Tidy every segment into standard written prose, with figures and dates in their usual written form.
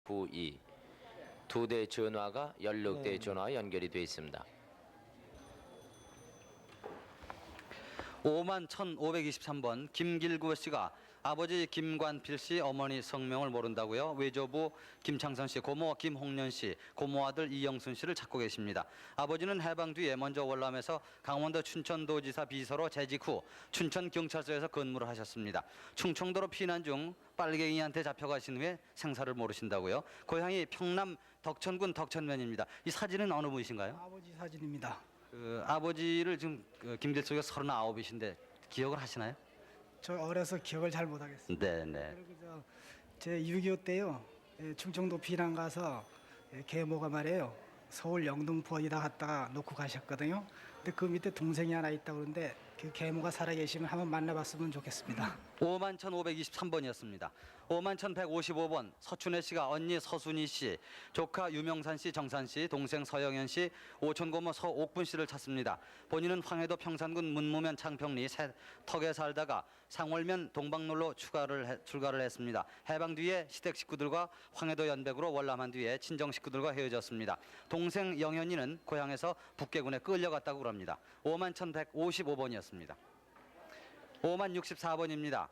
부이 두 대 전화가 16대 전화와 연결이 되어 있습니다. 51,523번 김길구 씨가 아버지 김관필 씨 어머니 성명을 모른다고요. 외조부 김창선 씨, 고모 김홍련 씨, 고모 아들 이영순 씨를 찾고 계십니다. 아버지는 해방 뒤에 먼저 월남에서 강원도 춘천도지사 비서로 재직 후 춘천경찰서에서 근무를 하셨습니다. 충청도로 피난 중 빨갱이한테 잡혀가신 후에 생사를 모르신다고요. 고향이 평남 덕천군 덕천면입니다. 이 사진은 어느 분이신가요? 아버지 사진입니다. 아버지를 지금 김길수가 39이신데 기억을 하시나요? 저 어려서 기억을 잘 못하겠습니다. 네네. 그리고 제 6.25 때요, 충청도 피난 가서 계모가 말이에요, 서울 영등포 어디다 갔다가 놓고 가셨거든요. 근데 그 밑에 동생이 하나 있다고 그러는데 그 계모가 살아계시면 한번 만나봤으면 좋겠습니다. 51,523번이었습니다. 51,155번 서춘혜 씨가 언니 서순희 씨, 조카 유명산 씨, 정산 씨, 동생 서영현 씨, 오촌고모 서옥분 씨를 찾습니다. 본인은 황해도 평산군 문무면 창평리 턱에 살다가 상월면 동방로로 출가를 했습니다. 해방 뒤에 시댁 식구들과 황해도 연백으로 월남한 뒤에 친정 식구들과 헤어졌습니다. 동생 영현이는 고향에서 북계군에 끌려갔다고 합니다. 51,155번이었습니다. 5064번입니다.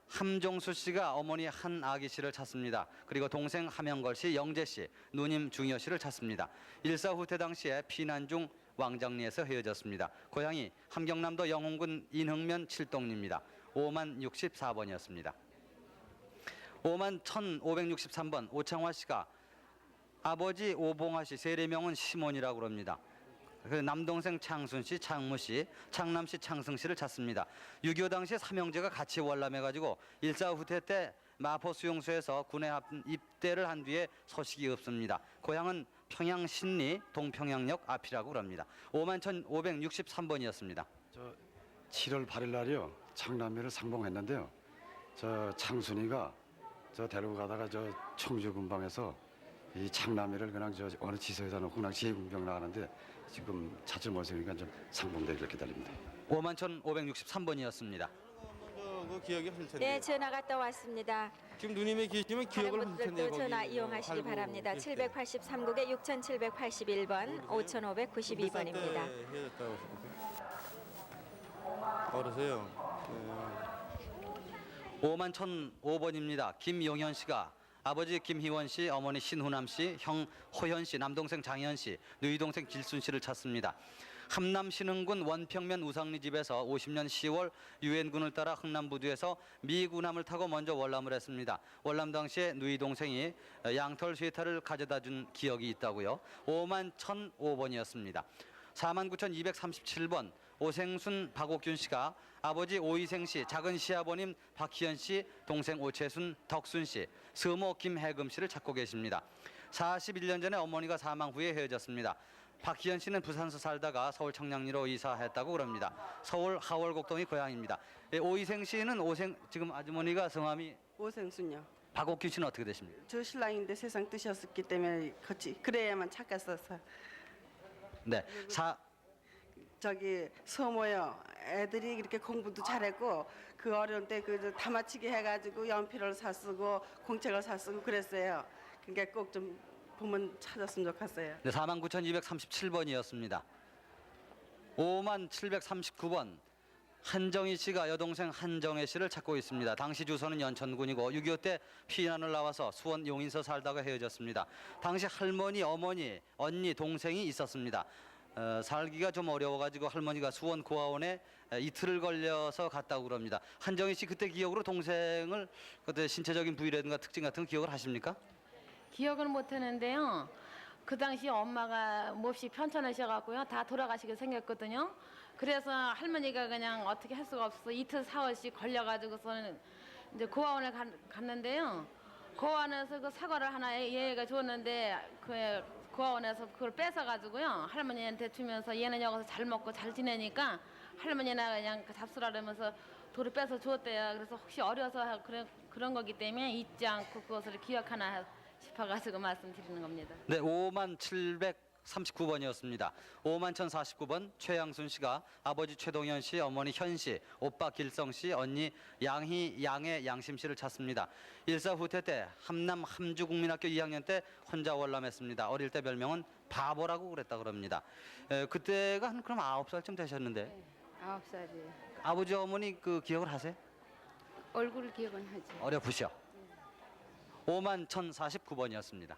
함종수 씨가 어머니 한아기 씨를 찾습니다. 그리고 동생 함영걸 씨, 영재 씨, 누님 중여 씨를 찾습니다. 일사후퇴 당시에 피난 중 왕장리에서 헤어졌습니다. 고향이 함경남도 영흥군 인흥면 칠동리입니다. 5064번이었습니다. 51,563번 오창화 씨가 아버지 오봉화 씨, 세례명은 시몬이라고 합니다. 그 남동생 창순 씨, 창무 씨, 창남 씨, 창승 씨를 찾습니다. 6.25 당시에 삼형제가 같이 월남해가지고 일사후퇴 때 마포 수용소에서 군에 입대를 한 뒤에 소식이 없습니다. 고향은 평양 신리 동평양역 앞이라고 합니다. 51,563번이었습니다. 저 7월 8일 날이요, 창남면을 상봉했는데요. 저 창순이가 저 데리고 가다가 저 청주 근방에서 이 창남이를 그냥 저 어느 지서에다 놓고 그냥 제군병 나가는데 지금 찾을 못하니까 좀 상봉되기를 기다립니다. 51,563번이었습니다. 그 기억이 하실 텐데. 네, 전화 갔다 왔습니다. 지금 누님이 계시면 다른 기억을 하실 텐데. 분들도 전화 거기 이용하시기 할부 바랍니다. 있을 때. 783국에 6781번, 5592번입니다. 헤어졌다고 하시거든요. 어르세요. 51,005번입니다. 김용현 씨가 아버지 김희원 씨, 어머니 신훈남 씨, 형 호현 씨, 남동생 장현 씨, 누이동생 길순 씨를 찾습니다. 함남 신흥군 원평면 우상리 집에서 50년 10월 유엔군을 따라 흥남부두에서 미군함을 타고 먼저 월남을 했습니다. 월남 당시에 누이동생이 양털 쇠타를 가져다 준 기억이 있다고요. 51,005번이었습니다. 49,237번 오생순 박옥균 씨가 아버지 오이생 씨, 작은 시아버님 박희연 씨, 동생 오채순 덕순 씨, 스모 김혜금 씨를 찾고 계십니다. 41년 전에 어머니가 사망 후에 헤어졌습니다. 박희연 씨는 부산서 살다가 서울 청량리로 이사했다고 그럽니다. 서울 하월곡동이 고향입니다. 오이생 씨는 지금 아주머니가 성함이 오생순요. 박옥균 씨는 어떻게 되십니까? 저 신랑인데 세상 뜻이었기 때문에 같이 그래야만 착했었어. 네, 저기 서모요. 애들이 이렇게 공부도 잘했고 그 어려운 때 그 다마치기 해가지고 연필을 사쓰고 공책을 사쓰고 그랬어요. 그러니까 꼭 좀 보면 찾았으면 좋겠어요. 네, 49,237번이었습니다. 5739번 한정희 씨가 여동생 한정혜 씨를 찾고 있습니다. 당시 주소는 연천군이고 6.25 때 피난을 나와서 수원 용인서 살다가 헤어졌습니다. 당시 할머니, 어머니, 언니, 동생이 있었습니다. 살기가 좀 어려워가지고 할머니가 수원 고아원에 이틀을 걸려서 갔다고 그럽니다. 한정희 씨 그때 기억으로 동생을 그때 신체적인 부위라든가 특징 같은 거 기억을 하십니까? 기억은 못하는데요. 그 당시 엄마가 몹시 편찮으셔갖고요. 다 돌아가시게 생겼거든요. 그래서 할머니가 그냥 어떻게 할 수가 없어서 이틀 사흘씩 걸려가지고서는 이제 고아원에 갔는데요. 고아원에서 그 사과를 하나 얘가 줬는데 그 고아원에서 그걸 뺏어가지고요. 할머니한테 주면서 얘는 여기서 잘 먹고 잘 지내니까 할머니나 그냥 잡수라면서 돌을 뺏어 주었대요. 그래서 혹시 어려서 그런 거기 때문에 잊지 않고 그것을 기억하나 싶어가지고 말씀드리는 겁니다. 네, 5700 39번이었습니다. 51,049번 최양순 씨가 아버지 최동현 씨, 어머니 현 씨, 오빠 길성 씨, 언니 양의 양심 씨를 찾습니다. 일사 후퇴 때 함남 함주국민학교 2학년 때 혼자 월남했습니다. 어릴 때 별명은 바보라고 그랬다 그럽니다. 그때가 한 그럼 9살쯤 되셨는데 9살이에요. 아버지 어머니 그 기억을 하세요? 얼굴 기억은 하지. 어렴풋이요. 51,049번이었습니다.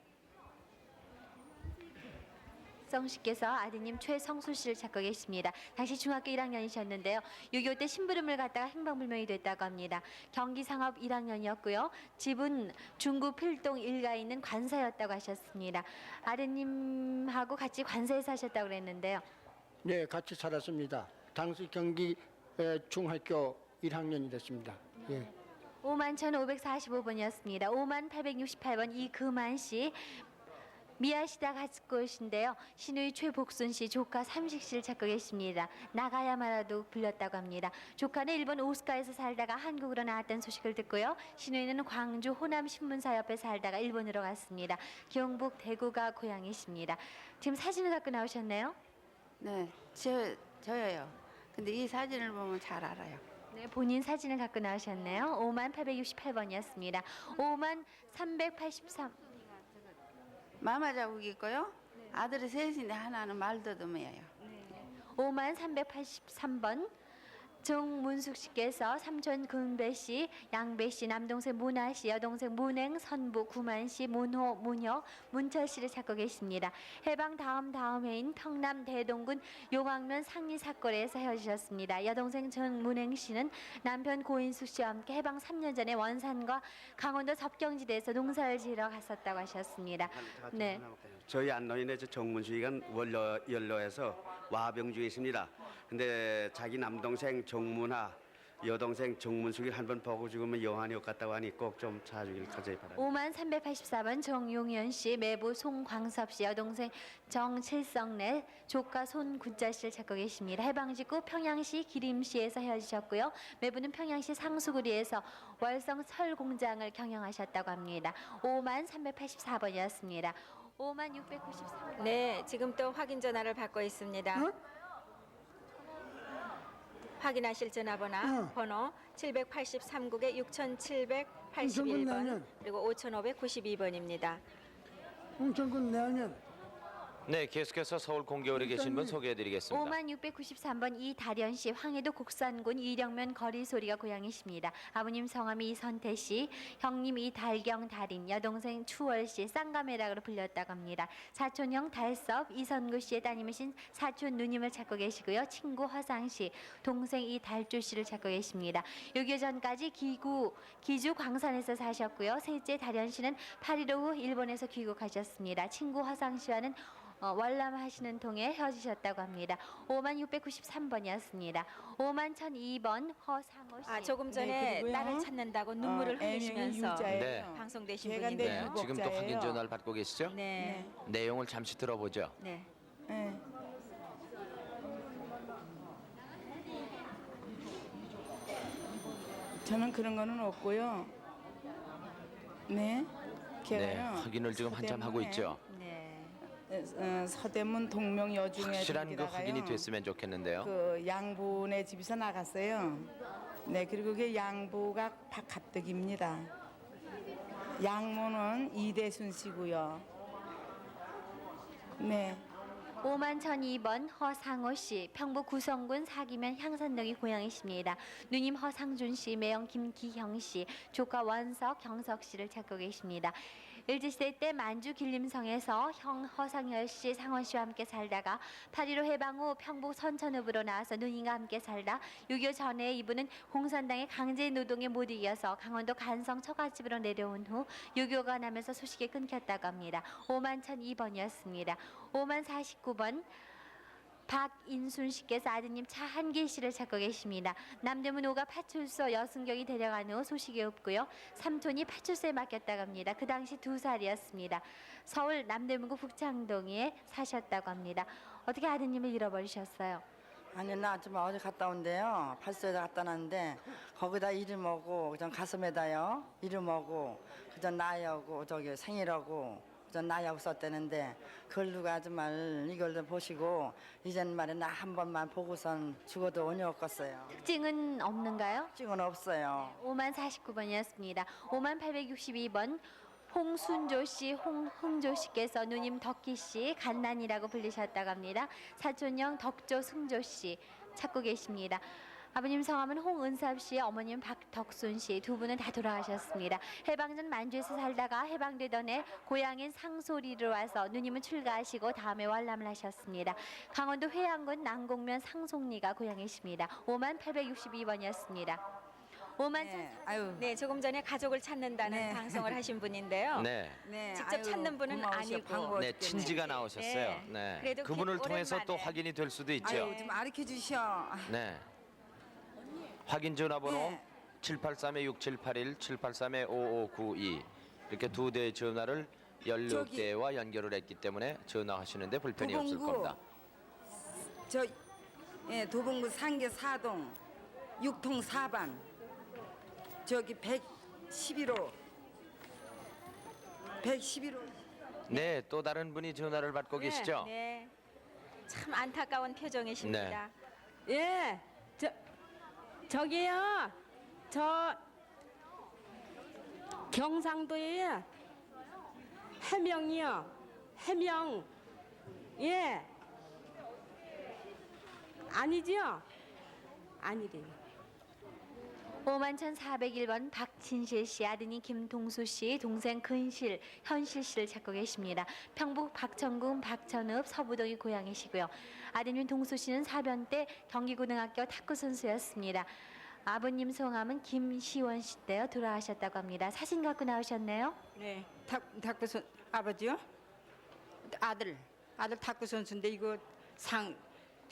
성 씨께서 아드님 최성수 씨를 찾고 계십니다. 당시 중학교 1학년이셨는데요. 6.25 때 심부름을 갔다가 행방불명이 됐다고 합니다. 경기 상업 1학년이었고요. 집은 중구 필동 일가에 있는 관사였다고 하셨습니다. 아드님하고 같이 관사에 사셨다고 그랬는데요. 네, 같이 살았습니다. 당시 경기 중학교 1학년이 됐습니다. 예. 51,545번이었습니다. 51,868번 이금한 씨. 미아시다 가츠꽃인데요. 신우이 최복순 씨 조카 삼식 씨를 찾고 계십니다. 나가야마라도 불렸다고 합니다. 조카는 일본 오스카에서 살다가 한국으로 나왔다는 소식을 듣고요. 신우이는 광주 호남 신문사 옆에 살다가 일본으로 갔습니다. 경북 대구가 고향이십니다. 지금 사진을 갖고 나오셨네요. 네, 저예요. 근데 이 사진을 보면 잘 알아요. 네, 본인 사진을 갖고 나오셨네요. 51,868번이었습니다. 51,383. 마마 자국이 있고요. 아들이 셋인데 하나는 말더듬이에요. 51,383번 정문숙 씨께서 삼촌 금배 씨, 양배 씨, 남동생 문아 씨, 여동생 문행, 선부, 구만 씨, 문호, 문혁, 문철 씨를 찾고 계십니다. 해방 다음 해인 평남 대동군 용왕면 상리 사거리에서 헤어지셨습니다. 여동생 전문행 씨는 남편 고인숙 씨와 함께 해방 3년 전에 원산과 강원도 접경지대에서 농사를 지으러 갔었다고 하셨습니다. 네. 저희 안노인의 정문수이가 연로에서 와병주에 있습니다. 근데 자기 남동생 정문하, 여동생 정문숙이 한 번 보고 죽으면 영환이 없겠다고 하니 꼭 좀 찾아주길 가져야 바랍니다. 51,384번 정용현 씨, 매부 송광섭 씨, 여동생 정칠성래, 조카 손군자 씨를 찾고 계십니다. 해방 직후 평양시 기림시에서 헤어지셨고요. 매부는 평양시 상수구리에서 월성 철공장을 경영하셨다고 합니다. 51,384번이었습니다. 51,693번. 네, 지금 또 확인 전화를 받고 있습니다. 확인하실 전화번호 번호 783국에 6781번 그리고 5592번입니다. 홍천군 내하면 네, 계속해서 서울 공개홀에 계신 분 소개해드리겠습니다. 51,693번 이다련 씨, 황해도 곡산군 이령면 거리소리가 고향이십니다. 아버님 성함이 이선태 씨, 형님 이달경 달인, 여동생 추월 씨, 쌍가매락으로 불렸다고 합니다. 사촌형 달섭, 이선구 씨의 따님이신 사촌 누님을 찾고 계시고요. 친구 허상 씨, 동생 이달주 씨를 찾고 계십니다. 6.25 전까지 기주 광산에서 사셨고요. 셋째 다련 씨는 8.15 후 일본에서 귀국하셨습니다. 친구 허상 씨와는 월남하시는 통에 헤어지셨다고 합니다. 51,693번이었습니다. 51,002번 허상호 씨. 조금 전에 딸을 찾는다고 눈물을 흘리시면서 네. 방송되신 네, 분인데요. 지금 또 확인 전화를 받고 계시죠? 네. 내용을 잠시 들어보죠. 네. 저는 그런 거는 없고요. 네. 네, 확인을 지금 한참 하고 있죠. 서대문 동명 여중에 확실한 그 확인이 됐으면 좋겠는데요. 그 양부네 집에서 나갔어요. 네, 그리고 그 양부가 박갑덕입니다. 양모는 이대순 씨고요. 네. 51,002번 허상호 씨, 평북 구성군 사기면 향산동이 고향이십니다. 누님 허상준 씨, 매형 김기형 씨, 조카 원석, 경석 씨를 찾고 계십니다. 일제시대 때 만주 길림성에서 형 허상열 씨, 상원 씨와 함께 살다가 8.15 해방 후 평북 선천읍으로 나와서 누님과 함께 살다 6.25 전에 이분은 공산당의 강제 노동에 못 이겨서 강원도 간성 처갓집으로 내려온 후 6.25가 나면서 소식이 끊겼다고 합니다. 51,002번이었습니다. 51,049번 박인순 씨께서 아드님 차한길 씨를 찾고 계십니다. 남대문 5가 파출소 여순경이 데려간 후 소식이 없고요. 삼촌이 파출소에 맡겼다고 합니다. 그 당시 2살이었습니다. 서울 남대문구 북창동에 사셨다고 합니다. 어떻게 아드님을 잃어버리셨어요? 아니 나 좀 어디 갔다 온대요. 파출소에 갔다 놨는데 거기다 이름하고 그전 가슴에다요. 이름하고 그전 나이하고 저기 생일하고 저 나이 없었다는데 그걸 누가 정말 이걸 보시고 이젠 말에 나 한 번만 보고선 죽어도 원이 없겠어요. 특징은 없는가요? 특징은 없어요. 5만 49번이었습니다. 5만 862번 홍순조 씨, 홍흥조 씨께서 누님 덕희 씨 간난이라고 불리셨다고 합니다. 사촌형 덕조 승조 씨 찾고 계십니다. 아버님 성함은 홍은섭 씨, 어머님 박덕순 씨 두 분은 다 돌아가셨습니다. 해방전 만주에서 살다가 해방되던 해 고향인 상소리로 와서 누님은 출가하시고 다음에 월남을 하셨습니다. 강원도 회양군 남곡면 상송리가 고향이십니다. 5만 862번이었습니다. 5만 네, 조금 전에 가족을 찾는다는 네. 방송을 하신 분인데요. 네. 네, 직접 찾는 분은 아니고 네, 친지가 나오셨어요. 네. 그래도 그분을 통해서 또 오랜만에. 확인이 될 수도 있죠. 아유, 좀 가르쳐 주셔. 네. 확인 전화번호 네. 783-6781, 783-5592 이렇게 두 대의 전화를 16대와 연결을 했기 때문에 전화하시는데 불편이 없을 도봉구. 겁니다. 저 도봉구 상계 4동 6통 4반 저기 111호 111호 네, 또 다른 분이 전화를 받고 계시죠? 네. 참 안타까운 표정이십니다. 예, 저기요, 저 경상도에 해명이요, 해명, 예, 아니죠? 아니래요. 51,401번 박진실 씨, 아드님 김동수 씨, 동생 근실, 현실 씨를 찾고 계십니다. 평북 박천군 박천읍 서부동이 고향이시고요. 아드님 동수 씨는 사변 때 경기고등학교 탁구 선수였습니다. 아버님 성함은 김시원 씨인데요. 돌아가셨다고 합니다. 사진 갖고 나오셨네요. 네, 탁구 선 아버지요? 아들 탁구 선수인데 이거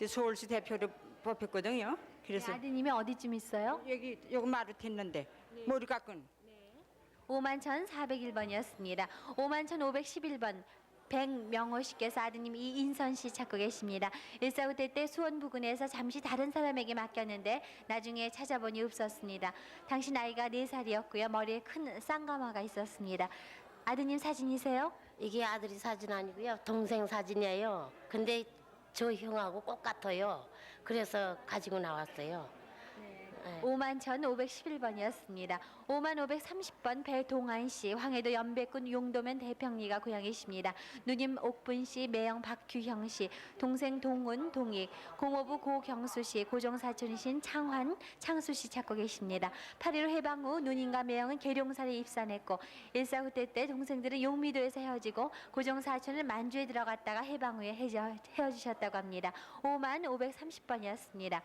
서울시 대표로 뽑혔거든요. 그래서 아드님이 어디쯤 있어요? 여기 마루트 있는데 머리 깎은 51,401번이었습니다. 51,511번 백명호 씨께서 아드님 이인선 씨 찾고 계십니다. 1.4후 때 수원 부근에서 잠시 다른 사람에게 맡겼는데 나중에 찾아보니 없었습니다. 당시 나이가 4살이었고요. 머리에 큰 쌍가마가 있었습니다. 아드님 사진이세요? 이게 아들이 사진 아니고요. 동생 사진이에요. 근데 저 형하고 똑같아요. 그래서 가지고 나왔어요. 51,511번이었습니다. 51,530번 배동안 씨, 황해도 연백군 용도면 대평리가 고향이십니다. 누님 옥분 씨, 매형 박규형 씨, 동생 동은, 동익, 공호부 고경수 씨, 고종사촌이신 창환, 창수 씨 찾고 계십니다. 8.15 해방 후 누님과 매형은 계룡산에 입산했고 1.4후 때 동생들은 용미도에서 헤어지고 고종사촌은 만주에 들어갔다가 해방 후에 헤어지셨다고 합니다. 51,530번이었습니다.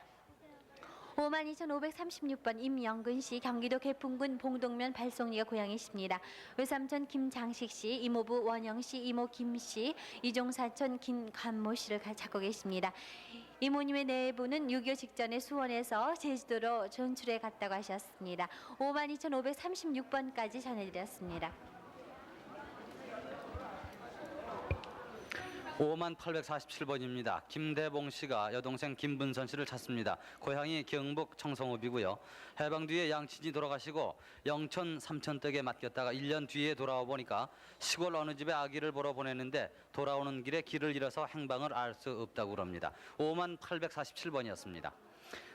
52,536번 임영근 씨, 경기도 개풍군 봉동면 발송리가 고향이십니다. 외삼촌 김장식 씨, 이모부 원영 씨, 이모 김 씨, 이종사촌 김관모 씨를 찾고 계십니다. 이모님의 내부는 6.25 직전에 수원에서 제주도로 전출해 갔다고 하셨습니다. 52,536번까지 전해드렸습니다. 5847번입니다. 김대봉 씨가 여동생 김분선 씨를 찾습니다. 고향이 경북 청성읍이고요. 해방 뒤에 양친이 돌아가시고 영천 삼천댁에 맡겼다가 1년 뒤에 돌아와 보니까 시골 어느 집에 아기를 보러 보냈는데 돌아오는 길에 길을 잃어서 행방을 알 수 없다고 그럽니다. 5847번이었습니다.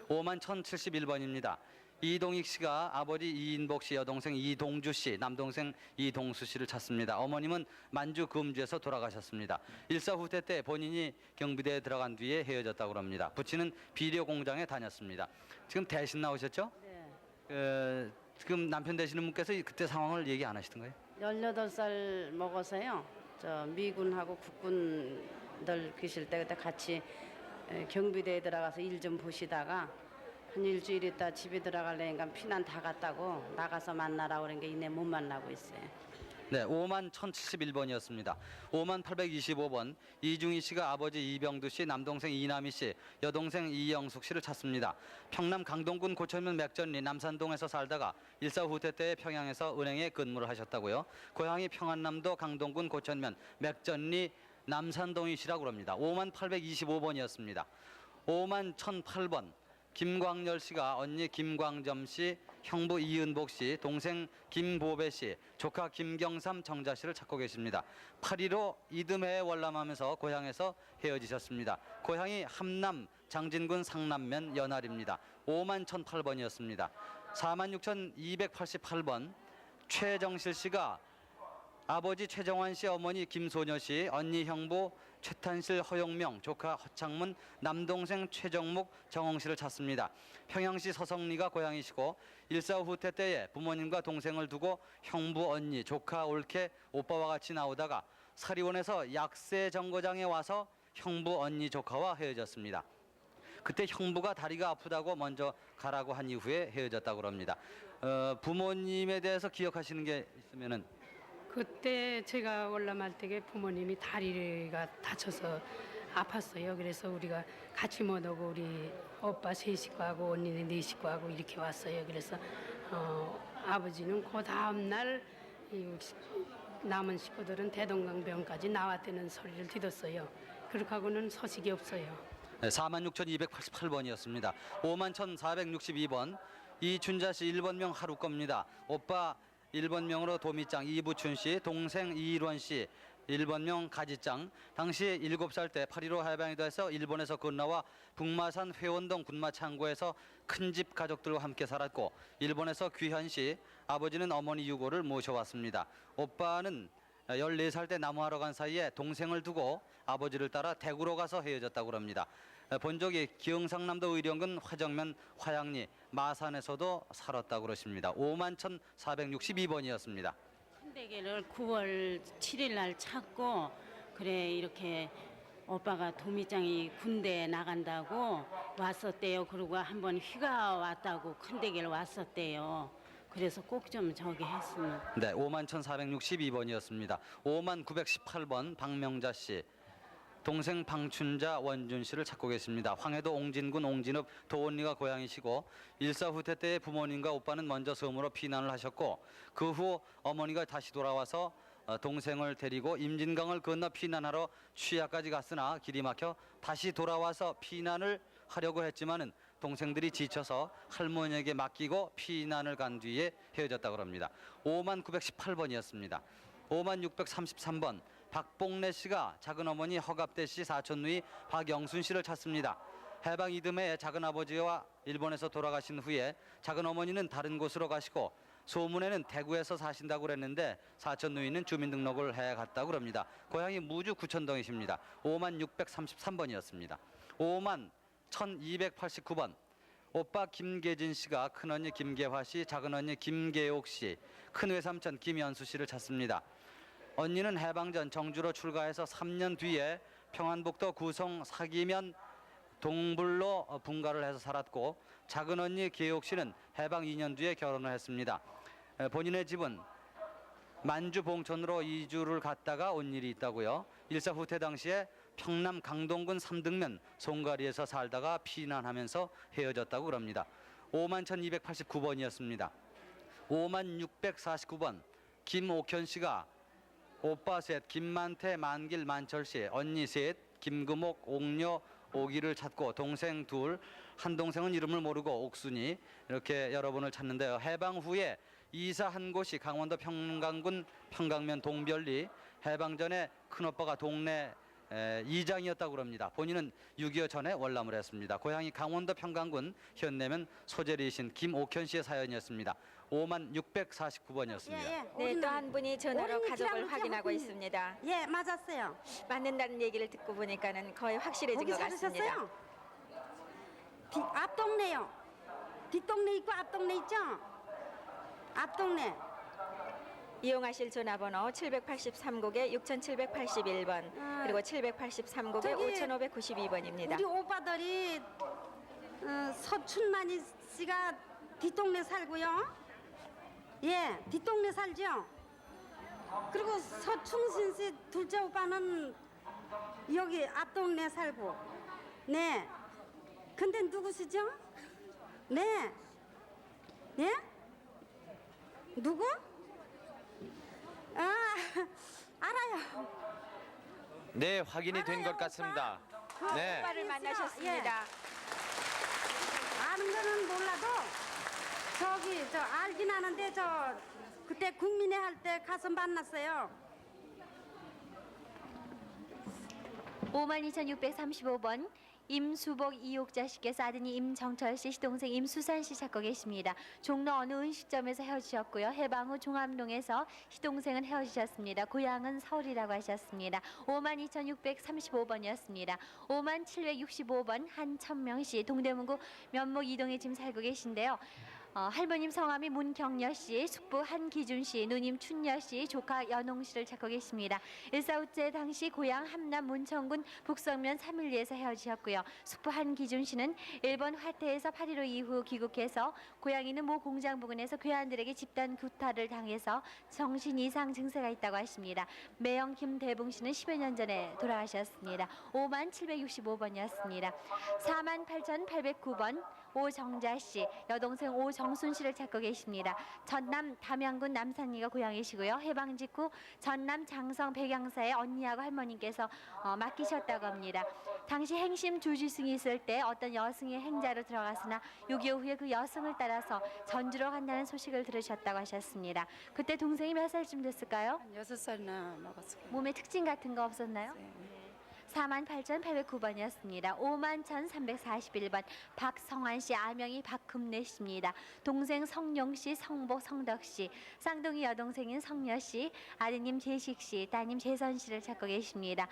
51,071번입니다. 이동익 씨가 아버지 이인복 씨, 여동생 이동주 씨, 남동생 이동수 씨를 찾습니다. 어머님은 만주 금주에서 돌아가셨습니다. 1.4후 때 본인이 경비대에 들어간 뒤에 헤어졌다고 합니다. 부친은 비료 공장에 다녔습니다. 지금 대신 나오셨죠? 네. 지금 남편 되시는 분께서 그때 상황을 얘기 안 하시던가요? 18살 먹어서요. 저 미군하고 국군들 계실 때 그때 같이 경비대에 들어가서 일 좀 보시다가 한 일주일 있다 집에 들어가려니까 피난 다 갔다고 나가서 만나라고 그러니까 이내 못 만나고 있어요. 네, 51,071번이었습니다. 5825번 이중희 씨가 아버지 이병두 씨, 남동생 이남희 씨, 여동생 이영숙 씨를 찾습니다. 평남 강동군 고천면 맥전리 남산동에서 살다가 1.4후 때에 평양에서 은행에 근무를 하셨다고요. 고향이 평안남도 강동군 고천면 맥전리 남산동이시라고 합니다. 5825번이었습니다. 51,008번 김광열 씨가 언니 김광점 씨, 형부 이은복 씨, 동생 김보배 씨, 조카 김경삼 정자 씨를 찾고 계십니다. 8.15 이듬해에 월남하면서 고향에서 헤어지셨습니다. 고향이 함남 장진군 상남면 연알입니다. 51,008번이었습니다. 46,288번 최정실 씨가 아버지 최정환 씨, 어머니 김소녀 씨, 언니 형부 최탄실, 허용명, 조카 허창문, 남동생 최정목, 정홍 씨를 찾습니다. 평양시 서성리가 고향이시고 일사 후퇴 때에 부모님과 동생을 두고 형부, 언니, 조카, 올케, 오빠와 같이 나오다가 사리원에서 약세 정거장에 와서 형부, 언니, 조카와 헤어졌습니다. 그때 형부가 다리가 아프다고 먼저 가라고 한 이후에 헤어졌다고 합니다. 부모님에 대해서 기억하시는 게 있으면은 그때 제가 월남할 때에 부모님이 다리가 다쳐서 아팠어요. 그래서 우리가 같이 못 오고 우리 오빠 세 식구하고 언니네 네 식구하고 이렇게 왔어요. 그래서 아버지는 그 다음 날 남은 식구들은 대동강병까지 나왔다는 소리를 들었어요. 그렇게 하고는 소식이 없어요. 네, 46,288번이었습니다. 51,462번 이준자 씨 1번명 하루 겁니다. 오빠 1번명으로 도미짱 이부춘 씨, 동생 이일원 씨 1번명 가지짱. 당시 7살 때 8.15 해방이 돼서 일본에서 건너와 북마산 회원동 군마창고에서 큰집 가족들과 함께 살았고 일본에서 귀한 시 아버지는 어머니 유고를 모셔왔습니다. 오빠는 14살 때 나무하러 간 사이에 동생을 두고 아버지를 따라 대구로 가서 헤어졌다고 합니다. 본적이 기흥상남도 의령군 화정면 화양리 마산에서도 살았다고 그러십니다. 51,462번이었습니다. 큰대게를 9월 7일 날 찾고 그래 이렇게 오빠가 도미짱이 군대에 나간다고 왔었대요. 그리고 한번 휴가 왔다고 큰대게를 왔었대요. 그래서 꼭 좀 저기 했으면. 네, 51,462번이었습니다. 5918번 박명자 씨. 동생 방춘자 원준 씨를 찾고 계십니다. 황해도 옹진군 옹진읍 도원리가 고향이시고 일사 후퇴 때 부모님과 오빠는 먼저 섬으로 피난을 하셨고 그 후 어머니가 다시 돌아와서 동생을 데리고 임진강을 건너 피난하러 취하까지 갔으나 길이 막혀 다시 돌아와서 피난을 하려고 했지만은 동생들이 지쳐서 할머니에게 맡기고 피난을 간 뒤에 헤어졌다고 합니다. 5918번이었습니다. 5633번 박봉래 씨가 작은어머니 허갑대 씨 사촌누이 박영순 씨를 찾습니다. 해방 이듬해에 작은아버지와 일본에서 돌아가신 후에 작은어머니는 다른 곳으로 가시고 소문에는 대구에서 사신다고 그랬는데 사촌누이는 주민등록을 해 갔다고 합니다. 고향이 무주 구천동이십니다. 5633번이었습니다. 51,289번 오빠 김계진 씨가 큰언니 김계화 씨, 작은언니 김계옥 씨, 큰외삼촌 김연수 씨를 찾습니다. 언니는 해방 전 정주로 출가해서 3년 뒤에 평안북도 구성 사기면 동불로 분가를 해서 살았고 작은언니 계옥 씨는 해방 2년 뒤에 결혼을 했습니다. 본인의 집은 만주 봉천으로 이주를 갔다가 온 일이 있다고요. 일사 후퇴 당시에 평남 강동군 삼등면 송가리에서 살다가 피난하면서 헤어졌다고 합니다. 51,289번이었습니다. 51,649번 김옥현 씨가 오빠 셋 김만태, 만길, 만철씨, 언니 셋 김금옥, 옥녀, 오기를 찾고 동생 둘, 한 동생은 이름을 모르고 옥순이 이렇게 여러분을 찾는데요. 해방 후에 이사한 곳이 강원도 평강군 평강면 동별리. 해방 전에 큰오빠가 동네 이장이었다고 합니다. 본인은 6.25 전에 월남을 했습니다. 고향이 강원도 평강군 현내면 소재리이신 김옥현 씨의 사연이었습니다. 51,649번이었습니다. 네, 또 한 분이 전화로 가족을 확인하고 있습니다. 예, 맞았어요. 맞는다는 얘기를 듣고 보니까는 거의 확실해진 것 같습니다. 앞동네요. 뒷동네 있고 앞동네 있죠? 앞동네. 이용하실 전화번호 783국에 6781번 그리고 783국에 저기 5592번입니다. 우리 오빠들이 서춘만이 씨가 뒷동네 살고요. 예, 뒷동네 살죠. 그리고 서충신 씨 둘째 오빠는 여기 앞동네 살고. 네. 근데 누구시죠? 네. 예? 누구? 아, 알아요. 네, 확인이 된 것 같습니다. 네. 오빠를 만나셨습니다. 예. 노래는 몰라도 저기 저 알긴 하는데 저 그때 국민회 할 때 가서 만났어요. 52,635번 임수복 이옥자 씨께서 아드님 임정철 씨, 시동생 임수산 씨 찾고 계십니다. 종로 어느 음식점에서 헤어지셨고요. 해방 후 종암동에서 시동생은 헤어지셨습니다. 고향은 서울이라고 하셨습니다. 52,635번이었습니다. 5765번 한천명 씨, 동대문구 면목 이동에 지금 살고 계신데요. 할머님 성함이 문경여 씨, 숙부 한기준 씨, 누님 춘여 씨, 조카 연홍 씨를 찾고 계십니다. 일사후째 당시 고향 함남 문천군 북성면 312에서 헤어지셨고요. 숙부 한기준 씨는 일본 화태에서 8.15 이후 귀국해서 고향 있는 모 공장 부근에서 괴한들에게 집단 구타를 당해서 정신 이상 증세가 있다고 하십니다. 매형 김대붕 씨는 10여 년 전에 돌아가셨습니다. 5765번이었습니다. 48,809번 오정자 씨, 여동생 오정순 씨를 찾고 계십니다. 전남 담양군 남산리가 고향이시고요. 해방 직후 전남 장성 백양사의 언니하고 할머님께서 맡기셨다고 합니다. 당시 행심 주지승이 있을 때 어떤 여승의 행자로 들어갔으나 6.25 후에 그 여승을 따라서 전주로 간다는 소식을 들으셨다고 하셨습니다. 그때 동생이 몇 살쯤 됐을까요? 6살이나 먹었어요. 몸에 특징 같은 거 없었나요? 48,809번이었습니다. 51,341번 박성환 씨, 아명이 박금래 씨입니다. 동생 성용 씨, 성복, 성덕 씨, 쌍둥이 여동생인 성여 씨, 아드님 재식 씨, 따님 재선 씨를 찾고 계십니다.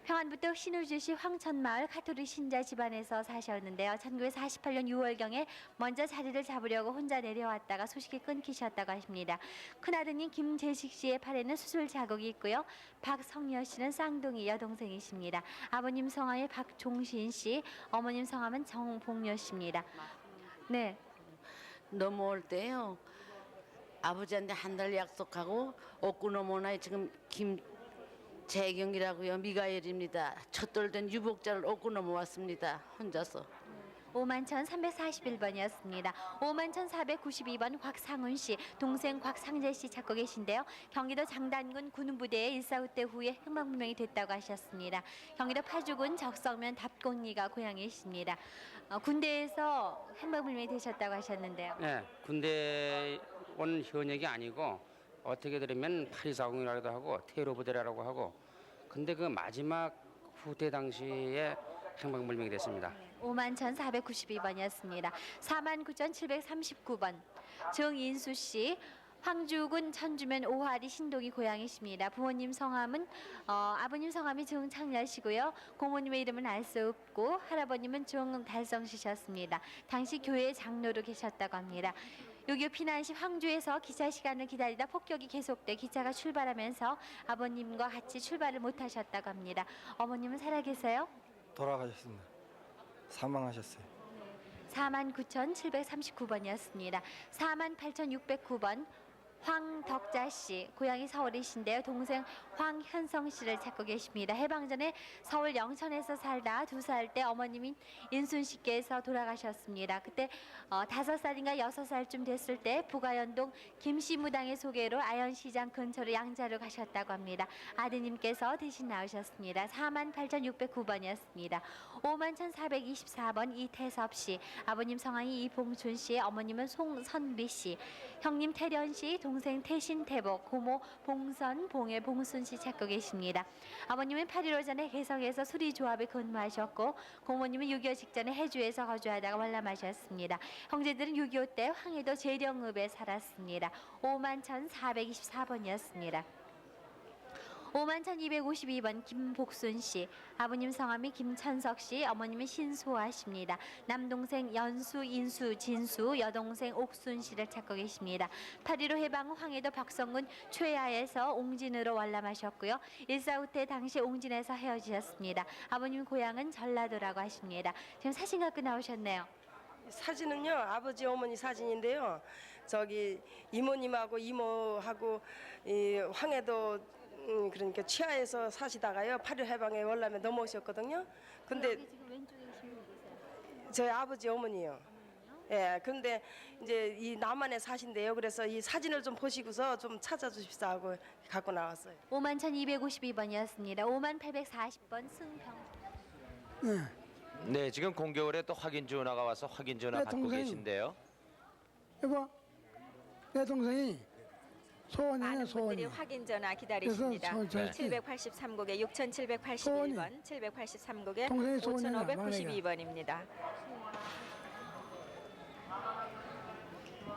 평안부터 신우주시 황천마을 가톨릭 신자 집안에서 사셨는데요. 1948년 6월경에 먼저 자리를 잡으려고 혼자 내려왔다가 소식이 끊기셨다고 하십니다. 큰아드님 김재식 씨의 팔에는 수술 자국이 있고요. 박성여 씨는 쌍둥이 여동생이십니다. 아버님 성함이 박종신 씨, 어머님 성함은 정봉여 씨입니다. 네. 넘어올 때요. 아버지한테 한 달 약속하고 옥구 넘어오나 지금 재경이라고요. 미가엘입니다. 첫돌된 유복자를 얻고 넘어왔습니다. 혼자서. 51,341번이었습니다. 51,492번 곽상훈 씨, 동생 곽상재 씨 찾고 계신데요. 경기도 장단군 군부대에 일사후 때 후에 행방불명이 됐다고 하셨습니다. 경기도 파주군 적성면 답곡리가 고향이십니다. 군대에서 행방불명이 되셨다고 하셨는데요. 네, 군대 온 현역이 아니고 어떻게 들으면 8240이라고도 하고 테러 부대라고 하고, 근데 그 마지막 후퇴 당시에 행방불명이 됐습니다. 51,492번이었습니다. 49,739번 정인수 씨, 황주군 천주면 오하리 신동이 고향이십니다. 부모님 성함은 아버님 성함이 정창렬씨고요. 고모님의 이름은 알 수 없고 할아버님은 정달성 씨셨습니다. 당시 교회 장로로 계셨다고 합니다. 6.25 피난 시 황주에서 기차 시간을 기다리다 폭격이 계속돼 기차가 출발하면서 아버님과 같이 출발을 못하셨다고 합니다. 어머님은 살아계세요? 돌아가셨습니다. 사망하셨어요. 49,739번이었습니다. 48,609번 황덕자 씨, 고향이 서울이신데요. 동생 황현성 씨를 찾고 계십니다. 해방 전에 서울 영천에서 살다 2살 때 어머님인 인순 씨께서 돌아가셨습니다. 그때 5살인가 6살쯤 됐을 때 부가연동 김씨 무당의 소개로 아현시장 근처로 양자로 가셨다고 합니다. 아드님께서 대신 나오셨습니다. 48,609번이었습니다. 51,424번 이태섭 씨, 아버님 성함이 이봉춘 씨, 어머님은 송선비 씨, 형님 태련 씨, 동생 태신태복, 고모 봉선, 봉해, 봉순 씨 찾고 계십니다. 아버님은 8.15 전에 개성에서 수리조합에 근무하셨고, 고모님은 6.25 직전에 해주에서 거주하다가 월남하셨습니다. 형제들은 6.25 때 황해도 재령읍에 살았습니다. 51,424번이었습니다. 51,252번 김복순 씨, 아버님 성함이 김천석 씨, 어머님은 신소아 씨입니다. 남동생 연수, 인수, 진수, 여동생 옥순 씨를 찾고 계십니다. 8.15 해방 후 황해도 박성군 최하에서 옹진으로 월남하셨고요. 일사후 때 당시 옹진에서 헤어지셨습니다. 아버님 고향은 전라도라고 하십니다. 지금 사진 갖고 나오셨네요. 사진은요, 아버지 어머니 사진인데요. 저기 이모님하고 이모하고 이 황해도 그러니까 치아에서 사시다가요 8.15 해방에 월남에 넘어오셨거든요. 근데 여기 지금 왼쪽에 계신 분 계세요? 저희 아버지 어머니요. 예, 근데 이제 이 남한에 사신대요. 그래서 이 사진을 좀 보시고서 좀 찾아주십사 하고 갖고 나왔어요. 51,252번이었습니다. 5840번 승평. 네, 네, 지금 공개홀에 또 확인 전화가 와서 확인 전화 네, 받고 동생. 계신데요. 여보, 내 동생이 소원이에요, 많은 소원이. 분들이 확인 전화 기다리십니다. 그래서 저- 783국에 6781번, 783국에 동생이 소원이야, 5592번입니다.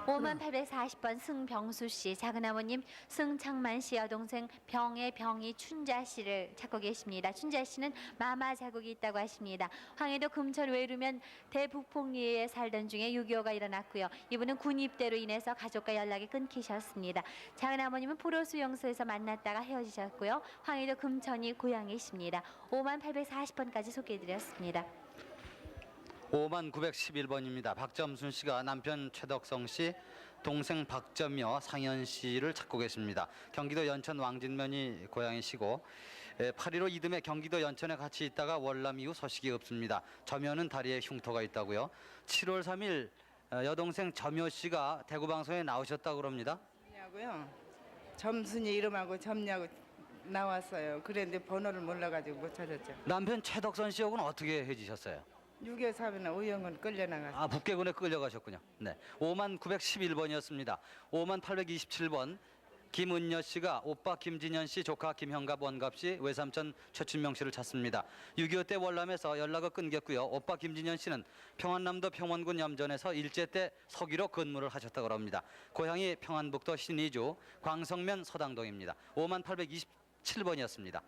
5840번 승병수 씨, 작은아버님 승창만 씨 여동생 병의 병이 춘자 씨를 찾고 계십니다. 춘자 씨는 마마 자국이 있다고 하십니다. 황해도 금천 외루면 대북폭리에 살던 중에 6.25가 일어났고요. 이분은 군 입대로 인해서 가족과 연락이 끊기셨습니다. 작은아버님은 포로수용소에서 만났다가 헤어지셨고요. 황해도 금천이 고향이십니다. 5840번까지 소개해드렸습니다. 5911번입니다. 박점순 씨가 남편 최덕성 씨, 동생 박점여, 상현 씨를 찾고 계십니다. 경기도 연천 왕진면이 고향이시고 8.15 이듬해 경기도 연천에 같이 있다가 월남 이후 소식이 없습니다. 점여는 다리에 흉터가 있다고요. 7월 3일 여동생 점여 씨가 대구 방송에 나오셨다고 그럽니다. 점냐고요. 점순이 이름하고 점냐고 나왔어요. 그런데 번호를 몰라가지고 못 찾았죠. 남편 최덕선 씨하고는 어떻게 헤어지셨어요? 6.25나 우영은 끌려나갔어요. 아, 북계군에 끌려가셨군요. 네, 5911번이었습니다. 5827번 김은여 씨가 오빠 김진현 씨, 조카 김형갑, 원갑 씨, 외삼촌 최춘명 씨를 찾습니다. 6.25 때 월남에서 연락을 끊겼고요. 오빠 김진현 씨는 평안남도 평원군 염전에서 일제 때 서기로 근무를 하셨다고 합니다. 고향이 평안북도 신의주 광성면 서당동입니다. 5827번이었습니다.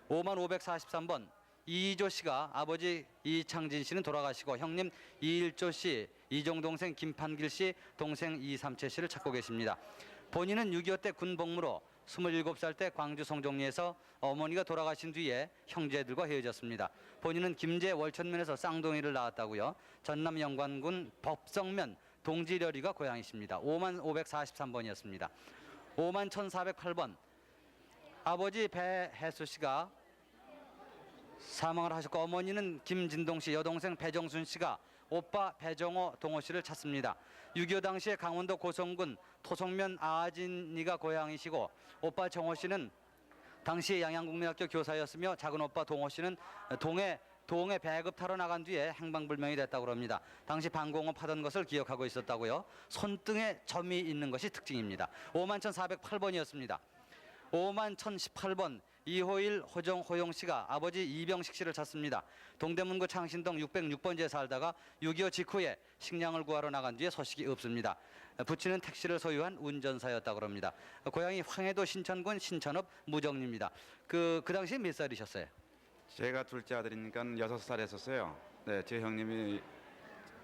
5543번 이조 씨가 아버지 이창진 씨는 돌아가시고 형님 이일조 씨, 이종동생 김판길 씨, 동생 이삼채 씨를 찾고 계십니다. 본인은 6.25 때 군복무로 27살 때 광주 성종리에서 어머니가 돌아가신 뒤에 형제들과 헤어졌습니다. 본인은 김제 월천면에서 쌍둥이를 낳았다고요. 전남 영관군 법성면 동지려리가 고향이십니다. 5543번이었습니다. 51,408번 아버지 배혜수 씨가 사망을 하셨고 어머니는 김진동 씨, 여동생 배정순 씨가 오빠 배정호 동호 씨를 찾습니다. 6.25 당시에 강원도 고성군 토성면 아진이가 고향이시고 오빠 정호 씨는 당시 양양국민학교 교사였으며 작은 오빠 동호 씨는 동해 배급 타러 나간 뒤에 행방불명이 됐다고 합니다. 당시 방공업 하던 것을 기억하고 있었다고요. 손등에 점이 있는 것이 특징입니다. 51,408번이었습니다. 51,018번 이호일 호용 씨가 아버지 이병식 씨를 찾습니다. 동대문구 창신동 606번지에 살다가 6.25 직후에 식량을 구하러 나간 뒤에 소식이 없습니다. 부친은 택시를 소유한 운전사였다고 합니다. 고향이 황해도 신천군 신천읍 무정리입니다. 그 당시에 몇 살이셨어요? 제가 둘째 아들이니까 6살이었어요. 네, 제 형님이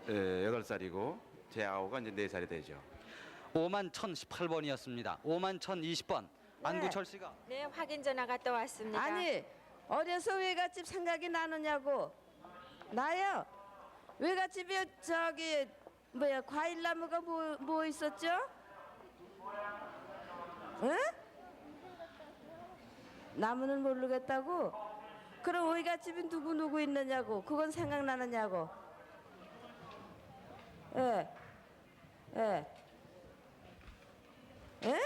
8살이고 제 아우가 이제 4살이 되죠. 51,018번이었습니다. 51,020번 안구철 씨가 네, 확인 전화가 또 왔습니다. 아니 어려서 외갓집 생각이 나느냐고. 나요 외갓집에 저기 뭐야 과일나무가 뭐 있었죠? 응? 나무는 모르겠다고? 그럼 외갓집이 누구 있느냐고. 그건 생각나느냐고. 예. 예. 예?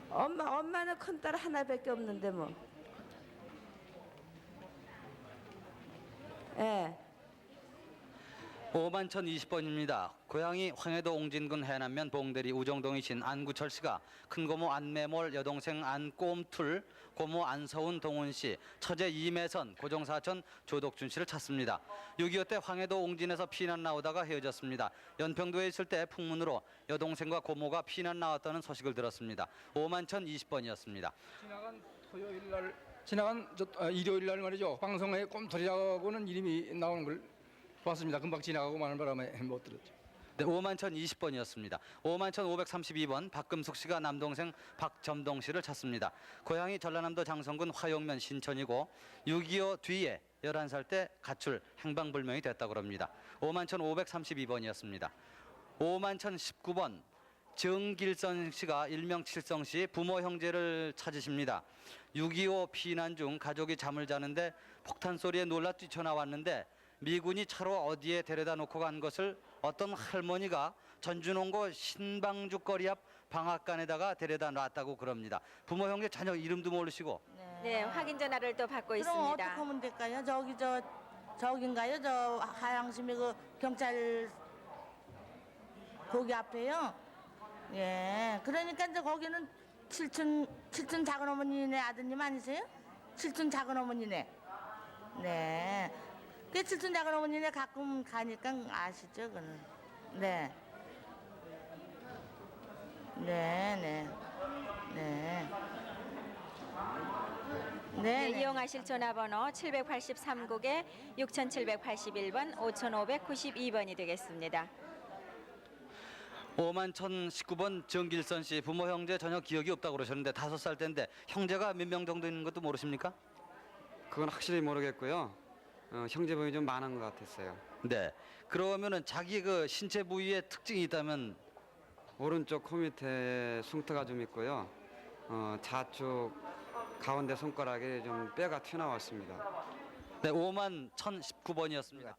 엄마는 큰딸 하나밖에 없는데 뭐. 예. 51,020번입니다. 고향이 황해도 옹진군 해남면 봉대리 우정동이신 안구철 씨가 큰고모 안매몰, 여동생 안꼼툴, 고모 안서운 동훈 씨, 처제 이매선, 고종사촌 조덕준 씨를 찾습니다. 6.25 때 황해도 옹진에서 피난 나오다가 헤어졌습니다. 연평도에 있을 때 풍문으로 여동생과 고모가 피난 나왔다는 소식을 들었습니다. 51,020번이었습니다. 지나간 일요일 날 말이죠. 방송에 꼼토리라고는 이름이 나오는 걸 봤습니다. 금방 지나가고 마는 바람에 못 들었죠. 네, 51,020번이었습니다. 51,532번 박금숙 씨가 남동생 박점동 씨를 찾습니다. 고향이 전라남도 장성군 화용면 신천이고 6.25 뒤에 11살 때 가출 행방불명이 됐다고 합니다. 51,532번이었습니다. 51,019번 정길선 씨가 일명 칠성 씨 부모 형제를 찾으십니다. 6.25 피난 중 가족이 잠을 자는데 폭탄 소리에 놀라 뛰쳐나왔는데 미군이 차로 어디에 데려다 놓고 간 것을 어떤 할머니가 전주농고 신방죽거리 앞 방앗간에다가 데려다 놨다고 그럽니다. 부모 형제 자녀 이름도 모르시고 네, 확인 전화를 또 받고 그럼 있습니다. 어떻게 하면 될까요? 저긴가요? 저 하양심이 그 경찰 거기 앞에요. 예. 그러니까 이제 거기는 칠순 작은 어머니네 아드님 아니세요? 칠순 작은 어머니네. 네. 그 칠순 작은 어머니네 가끔 가니까 아시죠, 그는. 네. 네. 네, 이용하실 전화번호 783국에 6781번 5592번이 되겠습니다. 51,019번 정길선 씨 부모 형제 전혀 기억이 없다고 그러셨는데 5살 때인데 형제가 몇 명 정도 있는 것도 모르십니까? 그건 확실히 모르겠고요. 형제분이 좀 많은 것 같았어요. 네. 그러면은 자기 그 신체 부위에 특징이 있다면 오른쪽 코 밑에 숭터가 좀 있고요. 좌측 가운데 손가락에 좀 뼈가 튀어나왔습니다. 네, 51,019번이었습니다.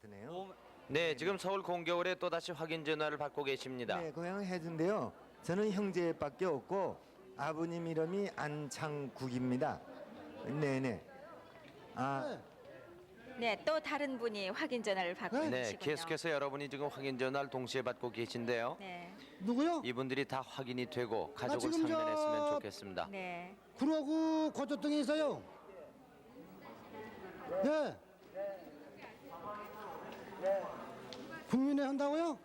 네, 지금 서울 공교월에 또다시 확인 전화를 받고 계십니다. 네, 고향 해준데요. 저는 형제밖에 없고 아버님 이름이 안창국입니다. 네네. 네, 또 다른 분이 확인 전화를 받고 네, 계시군요. 계속해서 여러분이 지금 확인 전화를 동시에 받고 계신데요. 네. 누구요? 이분들이 다 확인이 되고 가족을 지금 상면했으면 좋겠습니다. 네. 구로구 고조동에 있어요. 네. 국민회 한다고요?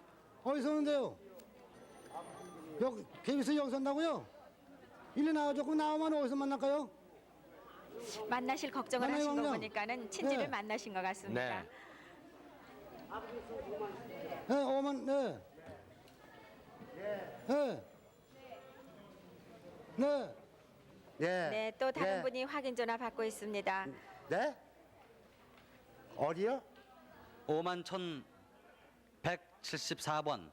어디서 하는데요? KBS 여기서 한다고요? 일리 나와줬고 나오면 어디서 만날까요? 만나실 걱정을 만나요, 하신 거 그냥. 보니까는 친지를 네. 만나신 것 같습니다. 네. 네, 오만, 네. 네. 네. 네, 또 다른 분이 확인 전화 받고 있습니다. 네? 어디요? 51,174번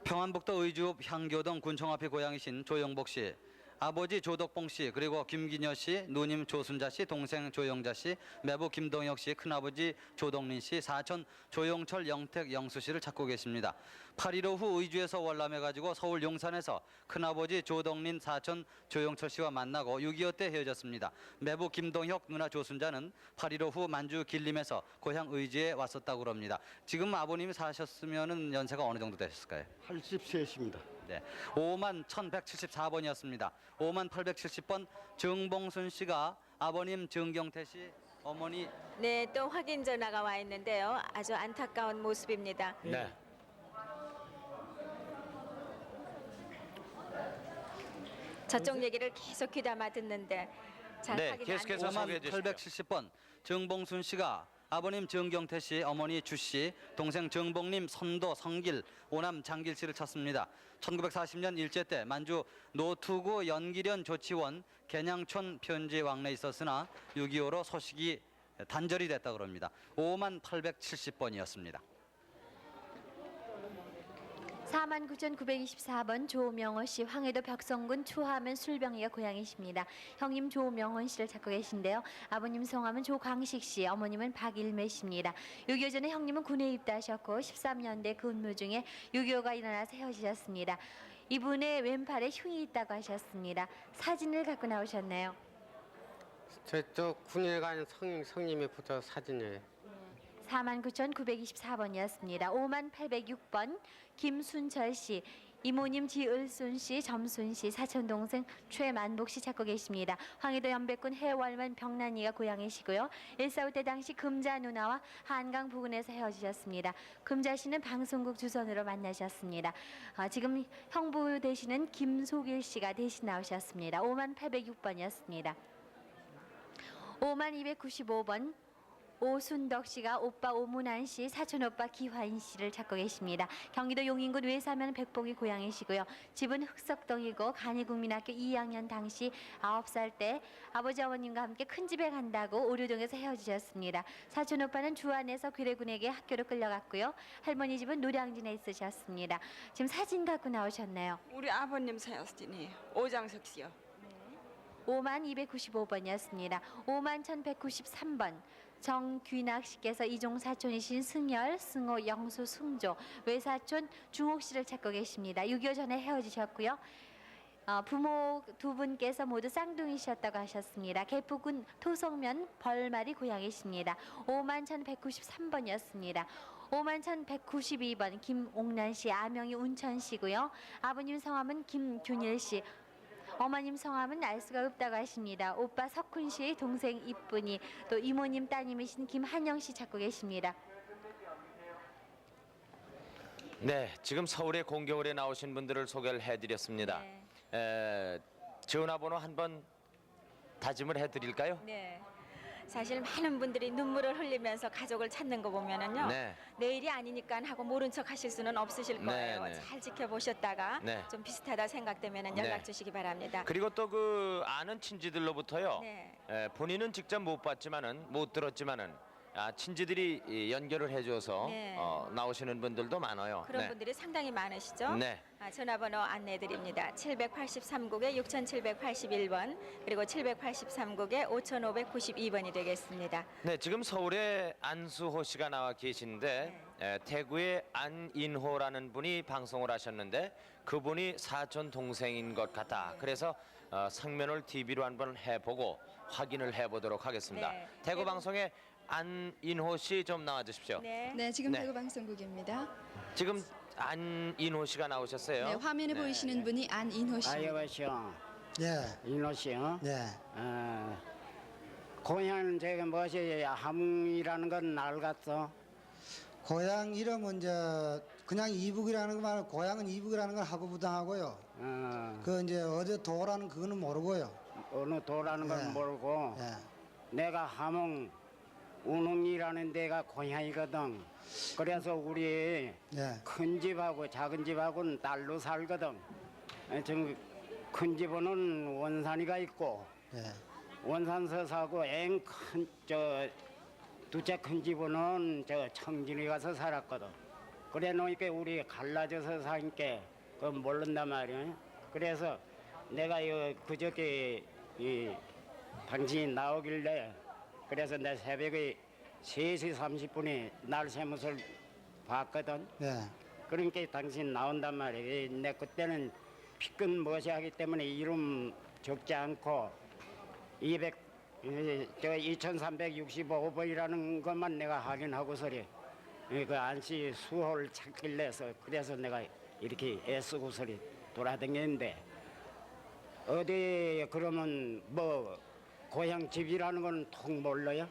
평안북도 의주읍 향교동 군청 앞의 고향이신 조영복 씨, 아버지 조덕봉 씨, 그리고 김기녀 씨, 누님 조순자 씨, 동생 조영자 씨, 매부 김동혁 씨, 큰아버지 조동린 씨, 사촌 조용철, 영택, 영수 씨를 찾고 계십니다. 8.15 후 의주에서 월남해가지고 서울 용산에서 큰아버지 조동린, 사촌 조용철 씨와 만나고 6.25 때 헤어졌습니다. 매부 김동혁, 누나 조순자는 8.15 후 만주 길림에서 고향 의주에 왔었다고 합니다. 지금 아버님이 사셨으면 연세가 어느 정도 되셨을까요? 83입니다. 네, 51,174번이었습니다. 51,870번 정봉순 씨가 아버님 정경태 씨, 어머니 네, 또 확인 전화가 와 있는데요. 아주 안타까운 모습입니다. 네. 저쪽 얘기를 계속 귀담아 듣는데 잘 네, 확인 계속해서 안 소개해 주시죠. 870번 정봉순 씨가 아버님 정경태 씨, 어머니 주 씨, 동생 정봉님, 선도, 성길, 오남 장길 씨를 찾습니다. 1940년 일제 때 만주 노투구 연기련 조치원 개냥촌 편지 왕래에 있었으나 6.25로 소식이 단절이 됐다고 합니다. 51,870번이었습니다. 49,924번 조명호 씨, 황해도 벽성군 초하면 술병이가 고향이십니다. 형님 조명호 씨를 찾고 계신데요. 아버님 성함은 조광식 씨, 어머님은 박일매 씨입니다. 6.25 전에 형님은 군에 입대하셨고 13년대 근무 중에 6.25가 일어나서 헤어지셨습니다. 이분의 왼팔에 흉이 있다고 하셨습니다. 사진을 갖고 나오셨나요? 저쪽 군에 간 성님이 붙어 사진이에요. 49,924번이었습니다. 58,806번 김순철 씨, 이모님 지을순 씨, 점순 씨, 사촌 동생 최만복 씨 찾고 계십니다. 황해도 연백군 해월면 병난이가 고향이시고요. 1.45 때 당시 금자 누나와 한강 부근에서 헤어지셨습니다. 금자 씨는 방송국 주선으로 만나셨습니다. 지금 형부 되시는 김소길 씨가 대신 나오셨습니다. 58,806번이었습니다. 5295번 오순덕 씨가 오빠 오문환 씨, 사촌 오빠 기환 씨를 찾고 계십니다. 경기도 용인군 외사면 백봉이 고향이시고요. 집은 흑석동이고 간이국민학교 2학년 당시 9살 때 아버지 어머님과 함께 큰 집에 간다고 오류동에서 헤어지셨습니다. 사촌 오빠는 주안에서 괴뢰군에게 학교로 끌려갔고요. 할머니 집은 노량진에 있으셨습니다. 지금 사진 갖고 나오셨나요? 우리 아버님 사진이에요. 오장석 씨요. 5295번이었습니다. 51,193번 정귀낙 씨께서 이종 사촌이신 승열, 승호, 영수, 승조, 외사촌 중옥 씨를 찾고 계십니다. 6.25 전에 헤어지셨고요. 부모 두 분께서 모두 쌍둥이셨다고 하셨습니다. 개포군 토성면 벌말이 고향이십니다. 51,193번이었습니다. 51,192번 김옥란 씨, 아명이 운천 씨고요. 아버님 성함은 김균일 씨. 어머님 성함은 알 수가 없다고 하십니다. 오빠 석훈 씨, 동생 이쁜이, 또 이모님 따님이신 김한영 씨 찾고 계십니다. 네, 지금 서울의 공개홀에 나오신 분들을 소개를 해드렸습니다. 전화번호 한번 다짐을 해드릴까요? 네. 사실 많은 분들이 눈물을 흘리면서 가족을 찾는 거 보면은요. 네. 내일이 아니니까 하고 모른 척 하실 수는 없으실 거예요. 네. 잘 지켜보셨다가 네. 좀 비슷하다 생각되면은 연락 네. 주시기 바랍니다. 그리고 또 그 아는 친지들로부터요. 네. 본인은 직접 못 봤지만은 못 들었지만은 친지들이 연결을 해줘서 네. 나오시는 분들도 많아요. 그런 네. 분들이 상당히 많으시죠? 네. 전화번호 안내해드립니다. 783국에 6781번 그리고 783국에 5592번이 되겠습니다. 네, 지금 서울에 안수호 씨가 나와 계신데 대구의 안인호라는 분이 방송을 하셨는데 그분이 사촌 동생인 것 같다. 그래서 상면을 TV로 한번 해보고 확인을 해보도록 하겠습니다. 네. 대구 방송에 안인호 씨 좀 나와주십시오. 네, 지금 네. 대구 방송국입니다. 지금 안인호 씨가 나오셨어요. 네, 화면에 보이시는 분이 안인호 씨. 여보시오. 예. 인호 씨요. 네. 고향은 저기 뭐지 함이라는 건 알겠어? 고향 이름은 이제 그냥 이북이라는 거 말고 고향은 이북이라는 걸 하고 부당하고요. 그 이제 어디 도라는 그거는 모르고요. 어느 도라는 건 예. 모르고 예. 내가 함흥 운흥이라는 데가 고향이거든. 그래서 우리 예. 큰 집하고 작은 집하고는 딸로 살거든. 지금 큰 집은 원산이가 있고 예. 원산서 사고 앵큰저 둘째 큰 집은 저 청진에 가서 살았거든. 그래 놓으니까 우리 갈라져서 사니까 그 모른단 말이야. 그래서 내가 그저께 이 당신이 나오길래 그래서 내 새벽에 3시 30분에 날 새못을 봤거든. 예. 그러니까 당신 나온단 말이야. 내 그때는 피끈 무시하기 때문에 이름 적지 않고 2365번이라는 것만 내가 확인하고서리 그 안씨 수호를 찾길래서 그래서 내가 이렇게 애쓰고서리 돌아다녔는데 어디 그러면 뭐 고향 집이라는 건 통 몰라요?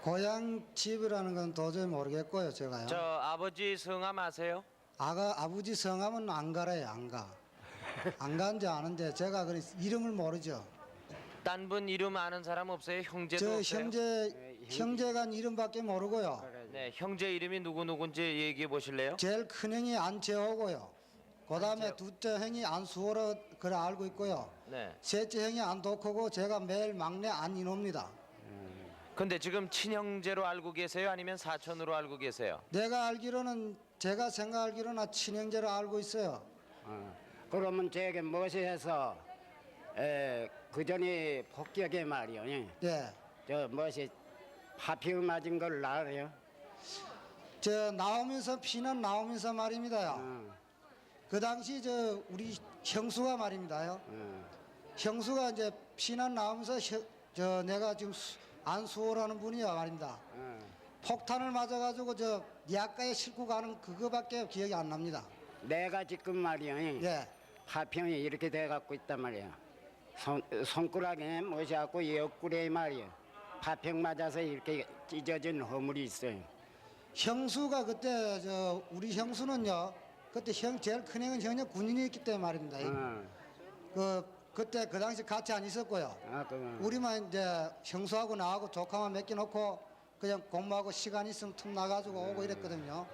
고향 집이라는 건 도저히 모르겠고요, 제가요. 저 아버지 성함 아세요? 아버지 성함은 안 가래요, 안 가. 안 간지 아는데 제가 그 이름을 모르죠. 딴 분 이름 아는 사람 없어요? 형제도 저 없어요? 형제가 이름밖에 모르고요. 네, 형제 이름이 누군지 얘기해 보실래요? 제일 큰 형이 안재호고요. 그다음에 둘째 형이 안수호로 그래 알고 있고요. 네. 셋째 형이 안덕호고 제가 매일 막내 안인호입니다. 근데 지금 친형제로 알고 계세요? 아니면 사촌으로 알고 계세요? 내가 알기로는 제가 생각하기로는 친형제로 알고 있어요. 그러면 저게 무엇이 해서 그 전에 폭격에 말이요. 네. 저 무엇이 파피우 맞은 걸 알아요? 저 나오면서 피난 나오면서 말입니다요. 그 당시 저 우리 형수가 말입니다요. 형수가 이제 피난 나오면서 저 내가 지금 안수호라는 분이야 말입니다. 폭탄을 맞아가지고 저 니아까에 싣고 가는 그거밖에 기억이 안 납니다. 내가 지금 말이요. 예. 파평이 이렇게 돼갖고 있단 말이야. 손가락에 못이갖고 옆구리에 말이야. 파평 맞아서 이렇게 찢어진 허물이 있어요. 형수가 그때 저 우리 형수는요. 그때 제일 큰 형은 형이 군인이었기 때문에 말입니다. 그때 그 당시 같이 안 있었고요. 우리만 이제 형수하고 나하고 조카만 몇 개 놓고 그냥 공부하고 시간 있으면 툭 나가지고 오고 이랬거든요.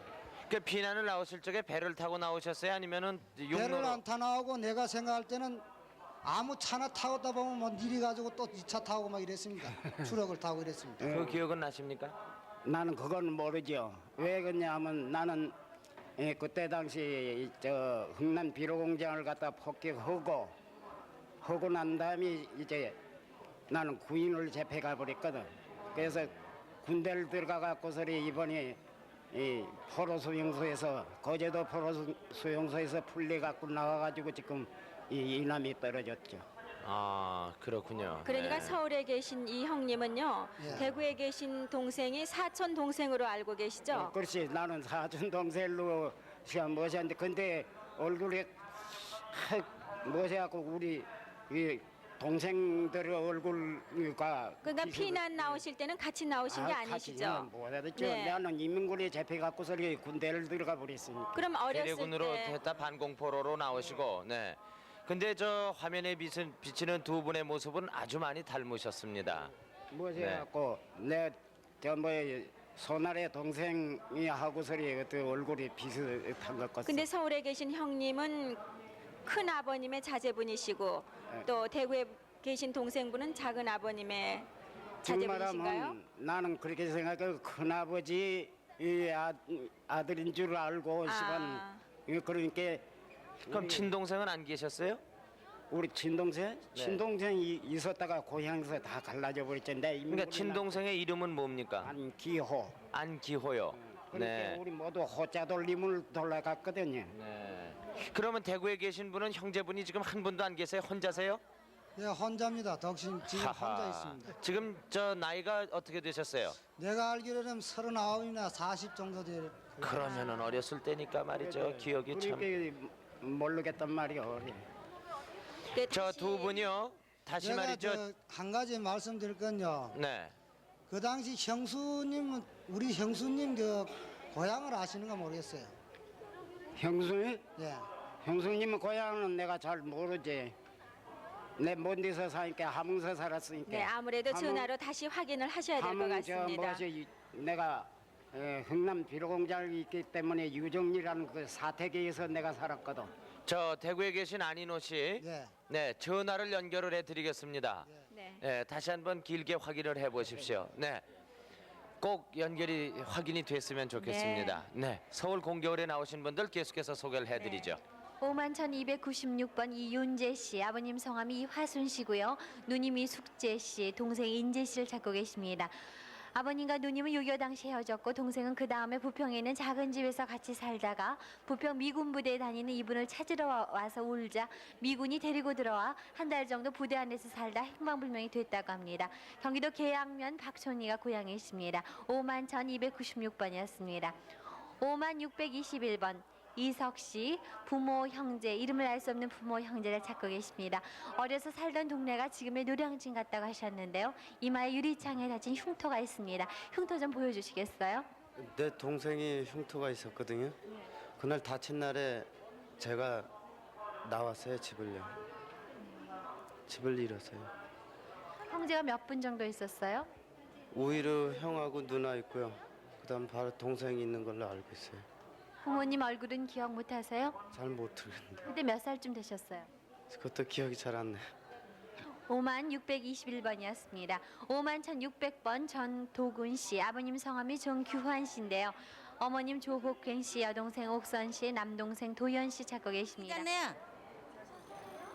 그 피난을 나오실 적에 배를 타고 나오셨어요? 아니면은 배를 안 타 나오고 내가 생각할 때는 아무 차나 타고다 보면 뭐 니리 가지고 또 2차 타고 막 이랬습니다. 추력을 타고 이랬습니다. 그 기억은 나십니까? 나는 그건 모르죠. 왜 그러냐면 나는 그때 당시 저 흥남 비료공장을 갖다 폭격하고 난 다음에 이제 나는 구인을 잡혀가 버렸거든. 그래서 군대를 들어가 갖고서리 이번에 이 포로 수용소에서 거제도 포로 수용소에서 풀려 갖고 나와 가지고 지금 이 이남이 떨어졌죠. 아 그렇군요. 그러니까 네. 서울에 계신 이 형님은요, 예. 대구에 계신 동생이 사촌 동생으로 알고 계시죠? 그렇지 나는 사촌 동생으로 시험 모셨는데 근데 얼굴에 모셔갖고 우리 이 동생들 얼굴과 그러니까 피난 나오실 때는 같이 나오신 게 아니시죠? 못 알았죠. 네. 나는 인민군에 잡혀갖고서 군대를 들어가 버렸으니까. 그럼 어렸을 대례군으로 때 됐다 반공포로로 나오시고 네. 근데 저 화면에 비치는 두 분의 모습은 아주 많이 닮으셨습니다. 모셔갖고 내저뭐 손아래 동생이 하고서리 그 얼굴이 비슷한 것 같아. 근데 서울에 계신 형님은 큰 아버님의 자제분이시고 네. 또 대구에 계신 동생분은 작은 아버님의 자제분이신가요? 말하면 나는 그렇게 생각해. 큰아버지 이 아들인 줄 알고 시간 그러니까 그럼 친동생은 안 계셨어요? 우리 친동생? 친동생이 있었다가 고향에서 다 갈라져 버렸죠. 그러니까 친동생의 이름은 뭡니까? 안기호. 안기호요. 그러니까 네. 우리 모두 호자 돌림을 돌아갔거든요. 네. 그러면 대구에 계신 분은 형제분이 지금 한 분도 안 계세요? 혼자세요? 예, 혼자입니다. 덕심 지금 혼자 있습니다. 지금 저 나이가 어떻게 되셨어요? 내가 알기로는 39이나 40 정도 될. 그러면은 어렸을 때니까 말이죠. 기억이 참. 그러니까 모르겠단 말이요. 저 두 분이요. 다시 내가 말이죠. 한 가지 말씀드릴 건요. 네. 그 당시 형수님은 우리 형수님 그 고향을 아시는가 모르겠어요. 형수님? 예. 형수님 고향은 내가 잘 모르지. 내 먼 데서 사니까 함흥서 살았으니까. 네, 아무래도 전화로 다시 확인을 하셔야 될 것 같습니다. 내가 흥남 비료공장이 있기 때문에 유정리라는 그 사택에서 내가 살았거든. 저 대구에 계신 안인호 씨. 네. 전화를 연결을 해드리겠습니다. 네. 다시 한번 길게 확인을 해보십시오. 네. 꼭 연결이 확인이 됐으면 좋겠습니다. 네. 서울 공개홀에 나오신 분들 계속해서 소개를 해드리죠. 51,296번 이윤재 씨, 아버님 성함이 이화순 씨고요. 누님 이숙재 씨, 동생 인재 씨를 찾고 계십니다. 아버님과 누님은 6.25 당시 헤어졌고 동생은 그 다음에 부평에 있는 작은 집에서 같이 살다가 부평 미군 부대에 다니는 이분을 찾으러 와서 울자 미군이 데리고 들어와 한 달 정도 부대 안에서 살다 행방불명이 됐다고 합니다. 경기도 계양면 박촌리가 고향이십니다. 51,296번이었습니다. 51,621번 이석 씨, 부모 형제, 이름을 알 수 없는 부모 형제를 찾고 계십니다. 어려서 살던 동네가 지금의 노량진 같다고 하셨는데요. 이마에 유리창에 다친 흉터가 있습니다. 흉터 좀 보여주시겠어요? 내 동생이 흉터가 있었거든요. 그날 다친 날에 제가 나왔어요, 집을요. 집을 잃었어요. 형제가 몇 분 정도 있었어요? 오히려 형하고 누나 있고요. 그다음 바로 동생이 있는 걸로 알고 있어요. 부모님 얼굴은 기억 못하세요? 잘 못 들었는데 그때 몇 살쯤 되셨어요? 그것도 기억이 잘 안 나요. 51,621번이었습니다. 51,600번 전도군 씨, 아버님 성함이 정규환 씨인데요. 어머님 조복행 씨, 여동생 옥선 씨, 남동생 도연 씨 찾고 계십니다.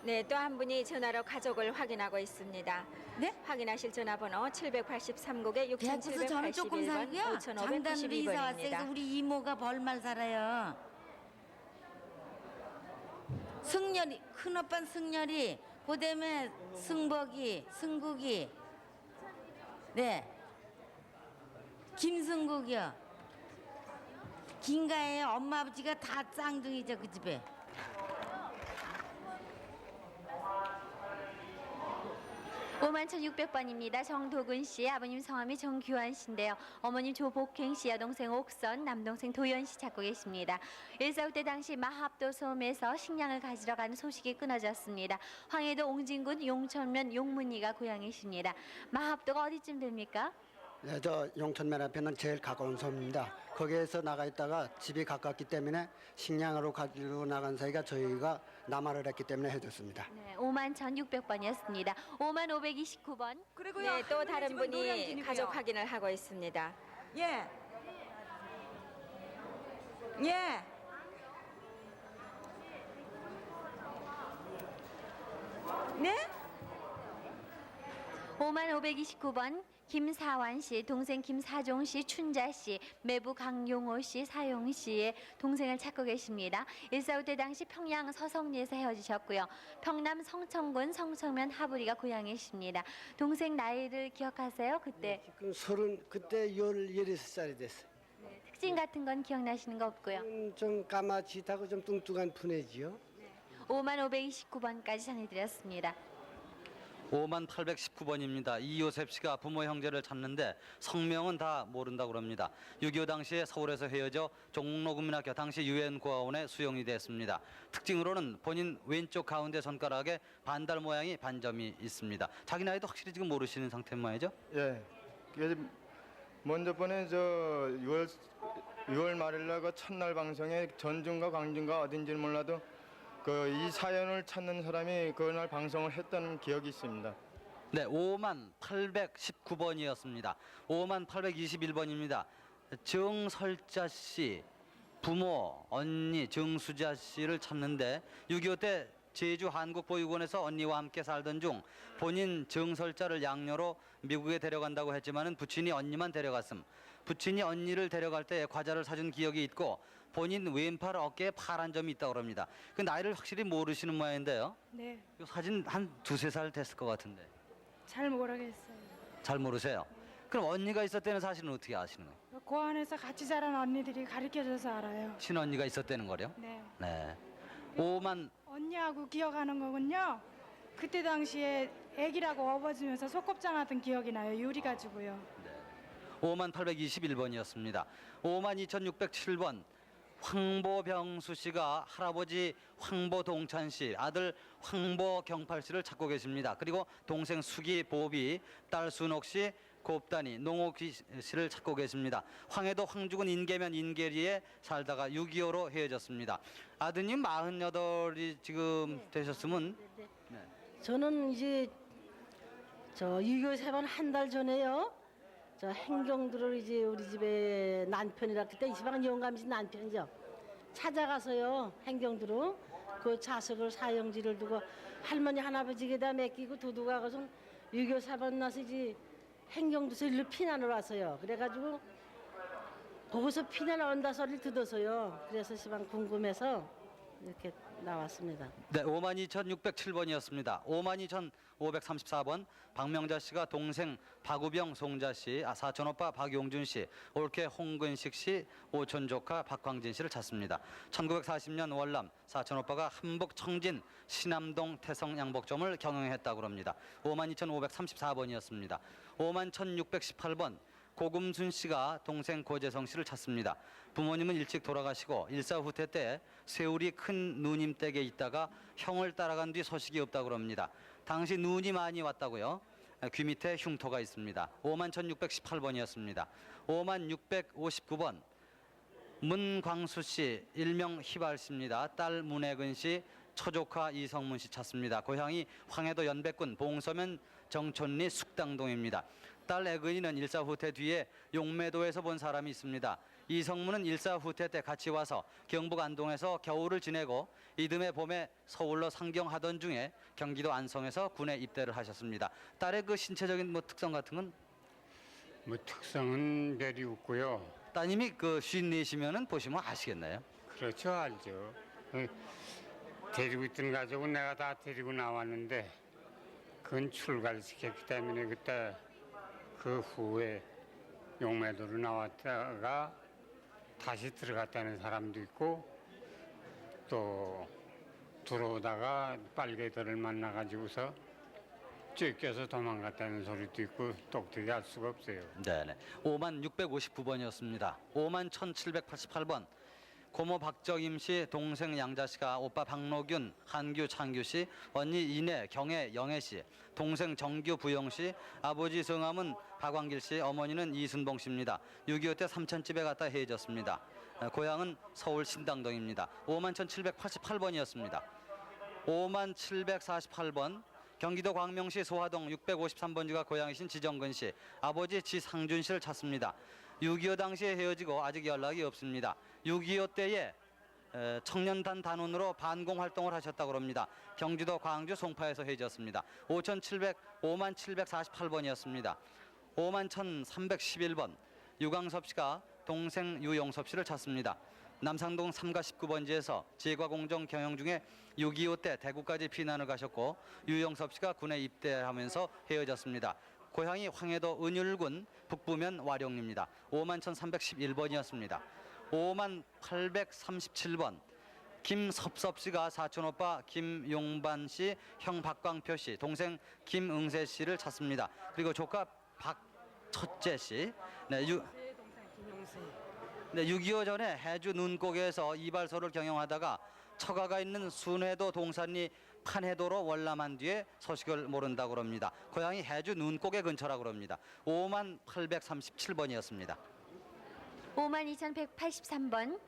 네, 또 한 분이 전화로 가족을 확인하고 있습니다. 네? 확인하실 전화번호 783국에 대구에서 저는 조금 6781번 살고요. 장단으로 이사 왔어요. 그래서 5552번입니다. 우리 이모가 벌말 살아요. 승열이 큰오빠 승열이 그다음에 승복이 승국이 네 김승국이요. 긴가에 엄마 아버지가 다 쌍둥이죠 그 집에. 51,600번입니다. 정도근 씨, 아버님 성함이 정규환 씨인데요. 어머님 조복행 씨, 여동생 옥선, 남동생 도연 씨 찾고 계십니다. 1.4 때 당시 마합도 섬에서 식량을 가지러 가는 소식이 끊어졌습니다. 황해도 옹진군 용천면 용문리가 고향이십니다. 마합도가 어디쯤 됩니까? 네, 저 용천면 앞에는 제일 가까운 섬입니다. 거기에서 나가 있다가 집이 가깝기 때문에 식량으로 가지고 나간 사이가 저희가 남하를 했기 때문에 해줬습니다. 네, 51,600번이었습니다. 51,529번. 네, 또 다른 분이 가족 확인을 하고 있습니다. 예. 예. 네? 51,529번 김사완 씨, 동생 김사종 씨, 춘자 씨, 매부 강용호 씨, 사용 씨의 동생을 찾고 계십니다. 1.4대 당시 평양 서성리에서 헤어지셨고요. 평남 성천군 성청면 하부리가 고향이십니다. 동생 나이를 기억하세요? 그때 지금 30, 그때 16살이 됐어요. 특징 같은 건 기억나시는 거 없고요. 좀 까마짓하고 좀 뚱뚱한 분이지요. 5529번까지 전해드렸습니다. 5819번입니다. 이요셉 씨가 부모 형제를 찾는데 성명은 다 모른다고 합니다. 6.25 당시에 서울에서 헤어져 종로국민학교 당시 유엔 고아원에 수용이 됐습니다. 특징으로는 본인 왼쪽 가운데 손가락에 반달 모양이 반점이 있습니다. 자기 나이도 확실히 지금 모르시는 상태 모양이죠? 예. 먼저 번에 저 6월 말일날 그 첫날 방송에 전주인가 광주인가 어딘지는 몰라도 그 이 사연을 찾는 사람이 그날 방송을 했다는 기억이 있습니다. 네, 5819번이었습니다. 5821번입니다. 정설자 씨 부모 언니 정수자 씨를 찾는데 6.25 때 제주 한국보육원에서 언니와 함께 살던 중 본인 정설자를 양녀로 미국에 데려간다고 했지만은 부친이 언니만 데려갔음. 부친이 언니를 데려갈 때 과자를 사준 기억이 있고 본인 왼팔 어깨에 파란 점이 있다고 합니다. 그 나이를 확실히 모르시는 모양인데요. 네, 이 사진 한 2~3살 됐을 것 같은데. 잘 모르겠어요. 잘 모르세요? 그럼 언니가 있었다는 사실은 어떻게 아시는 거예요? 고안에서 같이 자란 언니들이 가르쳐줘서 알아요. 친언니가 있었다는 거요? 네. 네. 5만 언니하고 기억하는 거군요. 그때 당시에 애기라고 업어주면서 소꿉장하던 기억이 나요. 유리 가지고요. 5821번이었습니다. 52,607번 황보병수 씨가 할아버지 황보동찬 씨, 아들 황보경팔 씨를 찾고 계십니다. 그리고 동생 수기 보비, 딸 순옥 씨, 곱단이 농옥 씨를 찾고 계십니다. 황해도 황주군 인계면 인계리에 살다가 6.25로 헤어졌습니다. 아드님 48이 지금 되셨으면 저는 이제 저 6.25 세번 한 달 전에요. 저 행경들을 이제 우리 집에 남편이라 그때 이방 영감진 남편이죠. 찾아가서요 행경들을 그 자석을 사형지를 두고 할머니 할아버지에다 맡기고 도둑하고서 6.25 사번 나서 이제 행경도서 일로 피난을 왔어요. 그래가지고 거기서 피난 온다 소리를 듣어서요. 그래서 시방 궁금해서 이렇게 나왔습니다. 네, 52,607번이었습니다. 52,534번 박명자 씨가 동생 박우병 송자 씨, 사촌 오빠 박용준 씨, 올케 홍근식 씨, 오촌 조카 박광진 씨를 찾습니다. 1940년 월남 사촌 오빠가 한북 청진 신암동 태성 양복점을 경영했다고 합니다. 52,534번이었습니다. 51,618번 고금순 씨가 동생 고재성 씨를 찾습니다. 부모님은 일찍 돌아가시고 일사후퇴 때 세울이 큰 누님 댁에 있다가 형을 따라간 뒤 소식이 없다고 합니다. 당시 눈이 많이 왔다고요. 귀 밑에 흉터가 있습니다. 51,618번이었습니다. 51,659번 문광수 씨, 일명 희발 씨입니다. 딸 문혜근 씨, 처조카 이성문 씨 찾습니다. 고향이 황해도 연백군 봉서면 정촌리 숙당동입니다. 딸 애근이는 일사후퇴 뒤에 용매도에서 본 사람이 있습니다. 이성문은 일사후퇴 때 같이 와서 경북 안동에서 겨울을 지내고 이듬해 봄에 서울로 상경하던 중에 경기도 안성에서 군에 입대를 하셨습니다. 딸의 그 신체적인 뭐 특성 같은 건? 뭐 특성은 별이 없고요. 따님이 그 54시면은 보시면 아시겠나요? 그렇죠, 알죠. 데리고 있던 가족은 내가 다 데리고 나왔는데 그건 출가를 시켰기 때문에 그때 그 후에 용매도로 나왔다가 다시 들어갔다는 사람도 있고 또 들어오다가 빨개들을 만나가지고서 쫓겨서 도망갔다는 소리도 있고 똑똑히 알 수가 없어요. 네네. 51,659번이었습니다. 51,788번 고모 박정임 씨, 동생 양자 씨가 오빠 박노균, 한규, 창규 씨, 언니 이내, 경혜, 영애 씨, 동생 정규, 부영 씨, 아버지 성함은 박광길 씨, 어머니는 이순봉 씨입니다. 6.25 때 삼천집에 갔다 헤어졌습니다. 고향은 서울 신당동입니다. 51,788번이었습니다. 51,748번 경기도 광명시 소화동 653번지가 고향이신 지정근 씨, 아버지 지상준 씨를 찾습니다. 6.25 당시에 헤어지고 아직 연락이 없습니다. 6.25 때에 청년단 단원으로 반공 활동을 하셨다고 합니다. 경기도 광주 송파에서 헤어졌습니다. 5748번이었습니다. 51,311번 유광섭 씨가 동생 유용섭 씨를 찾습니다. 남상동 3가 19번지에서 제과공정 경영 중에 6.25 때 대구까지 피난을 가셨고 유용섭 씨가 군에 입대하면서 헤어졌습니다. 고향이 황해도 은율군 북부면 와룡리입니다. 51,311번이었습니다. 51,837번 김섭섭 씨가 사촌 오빠 김용반 씨, 형 박광표 씨, 동생 김응세 씨를 찾습니다. 그리고 조카 박철재 씨. 네, 6.25 전에 해주 눈고개에서 이발소를 경영하다가 처가가 있는 순회도 동산리 판해도로 월남한 뒤에 소식을 모른다고 합니다. 고향이 해주 눈고개 근처라고 합니다. 51,837번이었습니다. 52,183번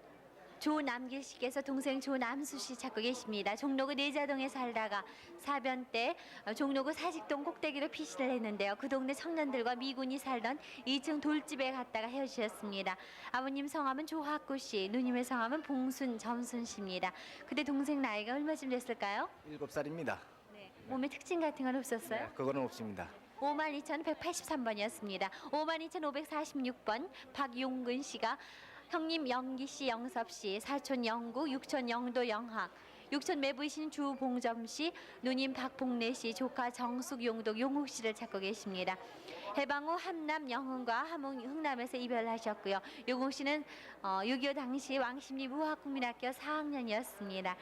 조남길 씨께서 동생 조남수 씨 찾고 계십니다. 종로구 내자동에 살다가 사변 때 종로구 사직동 꼭대기로 피신을 했는데요. 그 동네 청년들과 미군이 살던 2층 돌집에 갔다가 헤어지셨습니다. 아버님 성함은 조학구 씨, 누님의 성함은 봉순 점순 씨입니다. 그때 동생 나이가 얼마쯤 됐을까요? 7살입니다. 네. 몸에 특징 같은 건 없었어요? 네, 그거는 없습니다. 52,183번이었습니다. 52,546번 박용근 씨가 형님 영기 씨, 영섭 씨, 사촌 영구, 육촌 영도 영학, 육촌 매부이신 주봉점 씨, 누님 박봉래 씨, 조카 정숙 용독 용욱 씨를 찾고 계십니다. 해방 후 함남 영흥과 함흥 흥남에서 입열하셨고요. 용욱 씨는 6.25 당시 왕십리 무학국민학교 4학년이었습니다.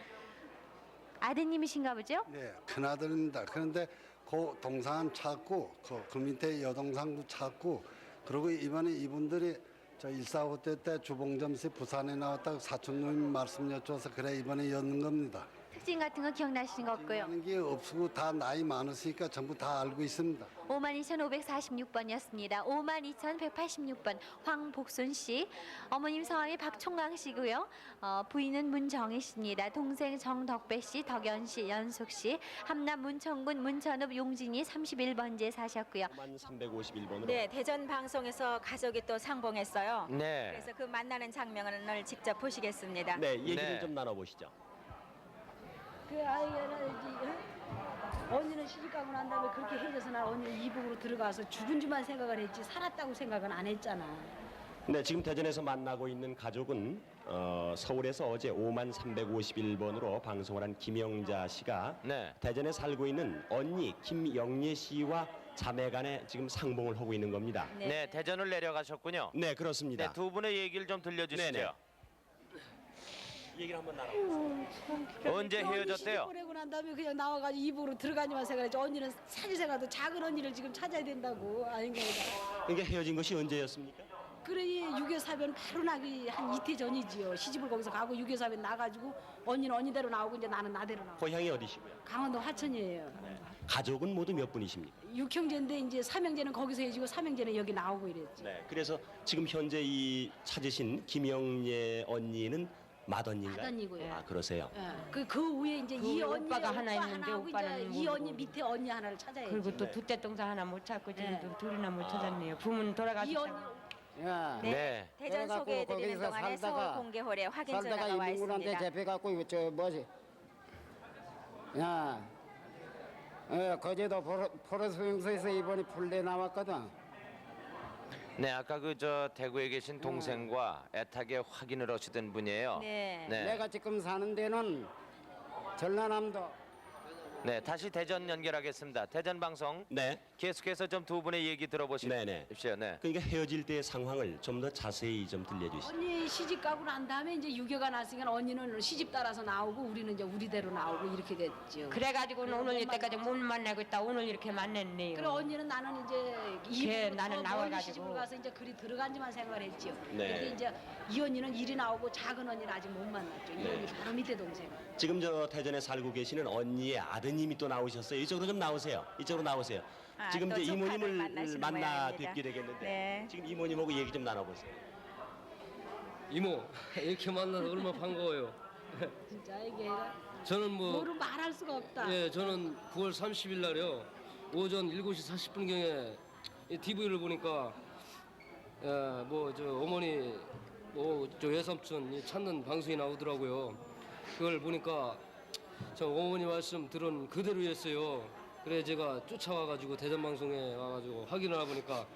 아드님이신가 보죠? 네, 큰아들입니다. 그런데 그 동상 찾고 그 밑에 여동상도 찾고 그리고 이번에 이분들이 저 1.45 때 주봉점 씨 부산에 나왔다고 사촌님 말씀 여쭤서 그래 이번에 였는 겁니다. 특징 같은 거 기억나시는 거 없고요. 하는 게 없고 다 나이 많으시니까 전부 다 알고 있습니다. 52,546번이었습니다. 52,186번 황복순 씨, 어머님 성함이 박총강 씨고요. 부인은 문정희 씨입니다. 동생 정덕배 씨, 덕연 씨, 연숙 씨, 함남 문천군 문천읍 용진이 31번지에 사셨고요. 351번으로. 네, 대전 방송에서 가족이 또 상봉했어요. 네. 그래서 그 만나는 장면을 직접 보시겠습니다. 네, 얘기를 네. 좀 나눠보시죠. 그 아이가 언니는 시집 가고 난 다음에 그렇게 헤어져서 난 언니 이북으로 들어가서 죽은 줄만 생각을 했지 살았다고 생각은 안 했잖아. 네, 지금 대전에서 만나고 있는 가족은 서울에서 어제 5351번으로 방송을 한 김영자 씨가 네. 대전에 살고 있는 언니 김영예 씨와 자매간에 지금 상봉을 하고 있는 겁니다. 네, 대전을 내려가셨군요. 네, 그렇습니다. 네, 두 분의 얘기를 좀 들려주시죠. 네네. 얘기를 한번 나눠보세요. 언제 헤어졌대요? 보내고 난 다음에 그냥 나와가지고 이북으로 들어가니만 생각했지. 언니는 사실 생각도 작은 언니를 지금 찾아야 된다고 아닌가 보다. 그러니까 헤어진 것이 언제였습니까? 그러니 6.25 사변 바로 나기 한 이틀 전이지요. 시집을 거기서 가고 6.25 사변 나가지고 언니는 언니대로 나오고 이제 나는 나대로 나오고. 고향이 어디시고요? 강원도 화천이에요. 가족은 모두 몇 분이십니까? 6형제인데 이제 3형제는 거기서 해지고 3형제는 여기 나오고 이랬죠. 네, 그래서 지금 현재 이 찾으신 김영예 언니는 맏언니인가요? 맏언니고요. 아, 그러세요? 그 위에 이제 그 이 언니 오빠가 하나 있는데 하고 오빠는 이제 이 모르고. 언니 밑에 언니 하나를 찾아야지. 그리고 또 두째 동생 하나 못 찾고 지금 둘이나 못 찾았네요. 부모는 이 돌아가셨다고. 언니 네. 대전 그래갖고 소개해드리는 거기서 동안에 살다가- 서울 공개홀에 확인 살다가 전화가 와 이민군한테 있습니다. 잡혀갖고 저 뭐지? 야, 거제도 포로수용소에서 이번에 풀려 나왔거든. 네, 아까 그 저 대구에 계신 동생과 애타게 확인을 하시던 분이에요. 네. 내가 지금 사는 데는 전라남도. 네, 다시 대전 연결하겠습니다. 대전 방송. 네. 계속해서 좀 두 분의 얘기 들어보십시오. 네네. 네. 그러니까 헤어질 때의 상황을 좀 더 자세히 좀 들려주시죠. 언니 시집 가고 난 다음에 이제 유교가 났으니까 언니는 시집 따라서 나오고 우리는 이제 우리대로 나오고 이렇게 됐죠. 그래가지고 오늘 이때까지 못 만나고 있다. 오늘 이렇게 만났네요. 그래 언니는 나는 이제 걔 나는 나와가지고. 시집을 가서 이제 그리 들어간지만 생각을 했죠. 네. 근데 이제 이 언니는 일이 나오고 작은 언니는 아직 못 만났죠. 이 네. 언니 바로 밑에 동생. 지금 저 대전에 살고 계시는 언니의 아드님이 또 나오셨어요. 이쪽으로 좀 나오세요. 이쪽으로 나오세요. 아, 지금 또 이제 조카를 이모님을 만나시는 만나 모양입니다. 뵙게 되겠는데 네. 지금 이모님하고 얘기 좀 나눠보세요. 이모 이렇게 만나서 얼마나 반가워요. 진짜 이게 저는 뭐 뭐로 말할 수가 없다. 예, 저는 9월 30일 날이요 오전 7시 40분경에 TV를 보니까 뭐 저 어머니 뭐 저 외삼촌 찾는 방송이 나오더라고요. 그걸 보니까 저 어머니 말씀 들은 그대로였어요. 그래 제가 쫓아와가지고 대전방송에 와가지고 확인을 해보니까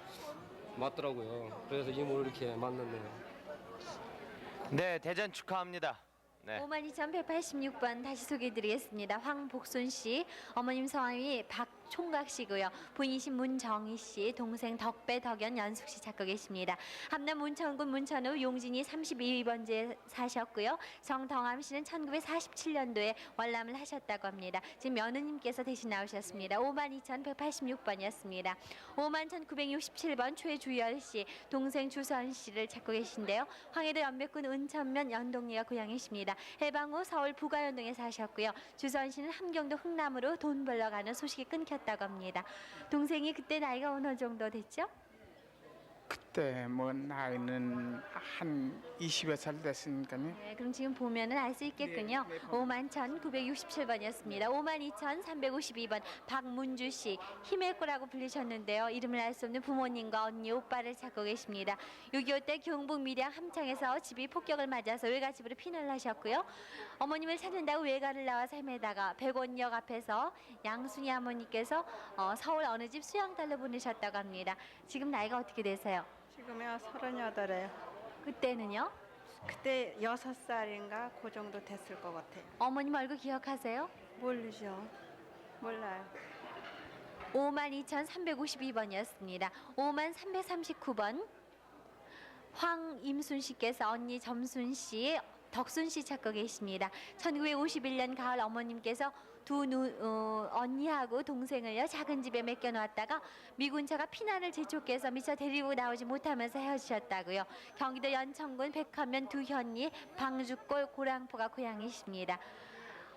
맞더라고요. 그래서 이모를 이렇게 만났네요. 네, 대전 축하합니다. 네. 52,186번 다시 소개해드리겠습니다. 황복순 씨, 어머님 성함이 박총각 씨고요. 부인이신 문정희 씨, 동생 덕배, 덕연, 연숙 씨 찾고 계십니다. 함남 문천군 문천읍 용진이 32번지에 사셨고요. 정덩암 씨는 1947년도에 월남을 하셨다고 합니다. 지금 며느님께서 대신 나오셨습니다. 52,186번이었습니다. 51,967번 최주열 씨, 동생 주선 씨를 찾고 계신데요. 황해도 연백군 은천면 연동리가 고향이십니다. 해방 후 서울 부가연동에 사셨고요. 주선 씨는 함경도 흥남으로 돈 벌러 가는 소식이 끊겼다고 합니다. 동생이 그때 나이가 어느 정도 됐죠? 그때 뭐 나이는 한 20여 살 됐으니까요. 네, 그럼 지금 보면은 알 수 있겠군요. 51,967번이었습니다. 52,352번 박문주 씨, 힘의 꼬라고 불리셨는데요. 이름을 알 수 없는 부모님과 언니, 오빠를 찾고 계십니다. 6.25 때 경북 밀양 함창에서 집이 폭격을 맞아서 외갓집으로 피난을 하셨고요. 어머님을 찾는다고 외가를 나와서 헤매다가 백원역 앞에서 양순이 어머니께서 서울 어느 집 수양달러 보내셨다고 합니다. 지금 나이가 어떻게 되세요? 지금요 38이에요. 그때는요? 그때 6살인가 그 정도 됐을 것 같아요. 어머님 얼굴 기억하세요? 모르죠. 몰라요. 52,352번이었습니다. 5339번 황임순 씨께서 언니 점순 씨, 덕순 씨 찾고 계십니다. 1951년 가을 어머님께서 언니하고 동생을요 작은 집에 맡겨놓았다가 미군차가 피난을 재촉해서 미처 데리고 나오지 못하면서 헤어지셨다고요. 경기도 연천군 백화면 두현리 방주골 고랑포가 고향이십니다.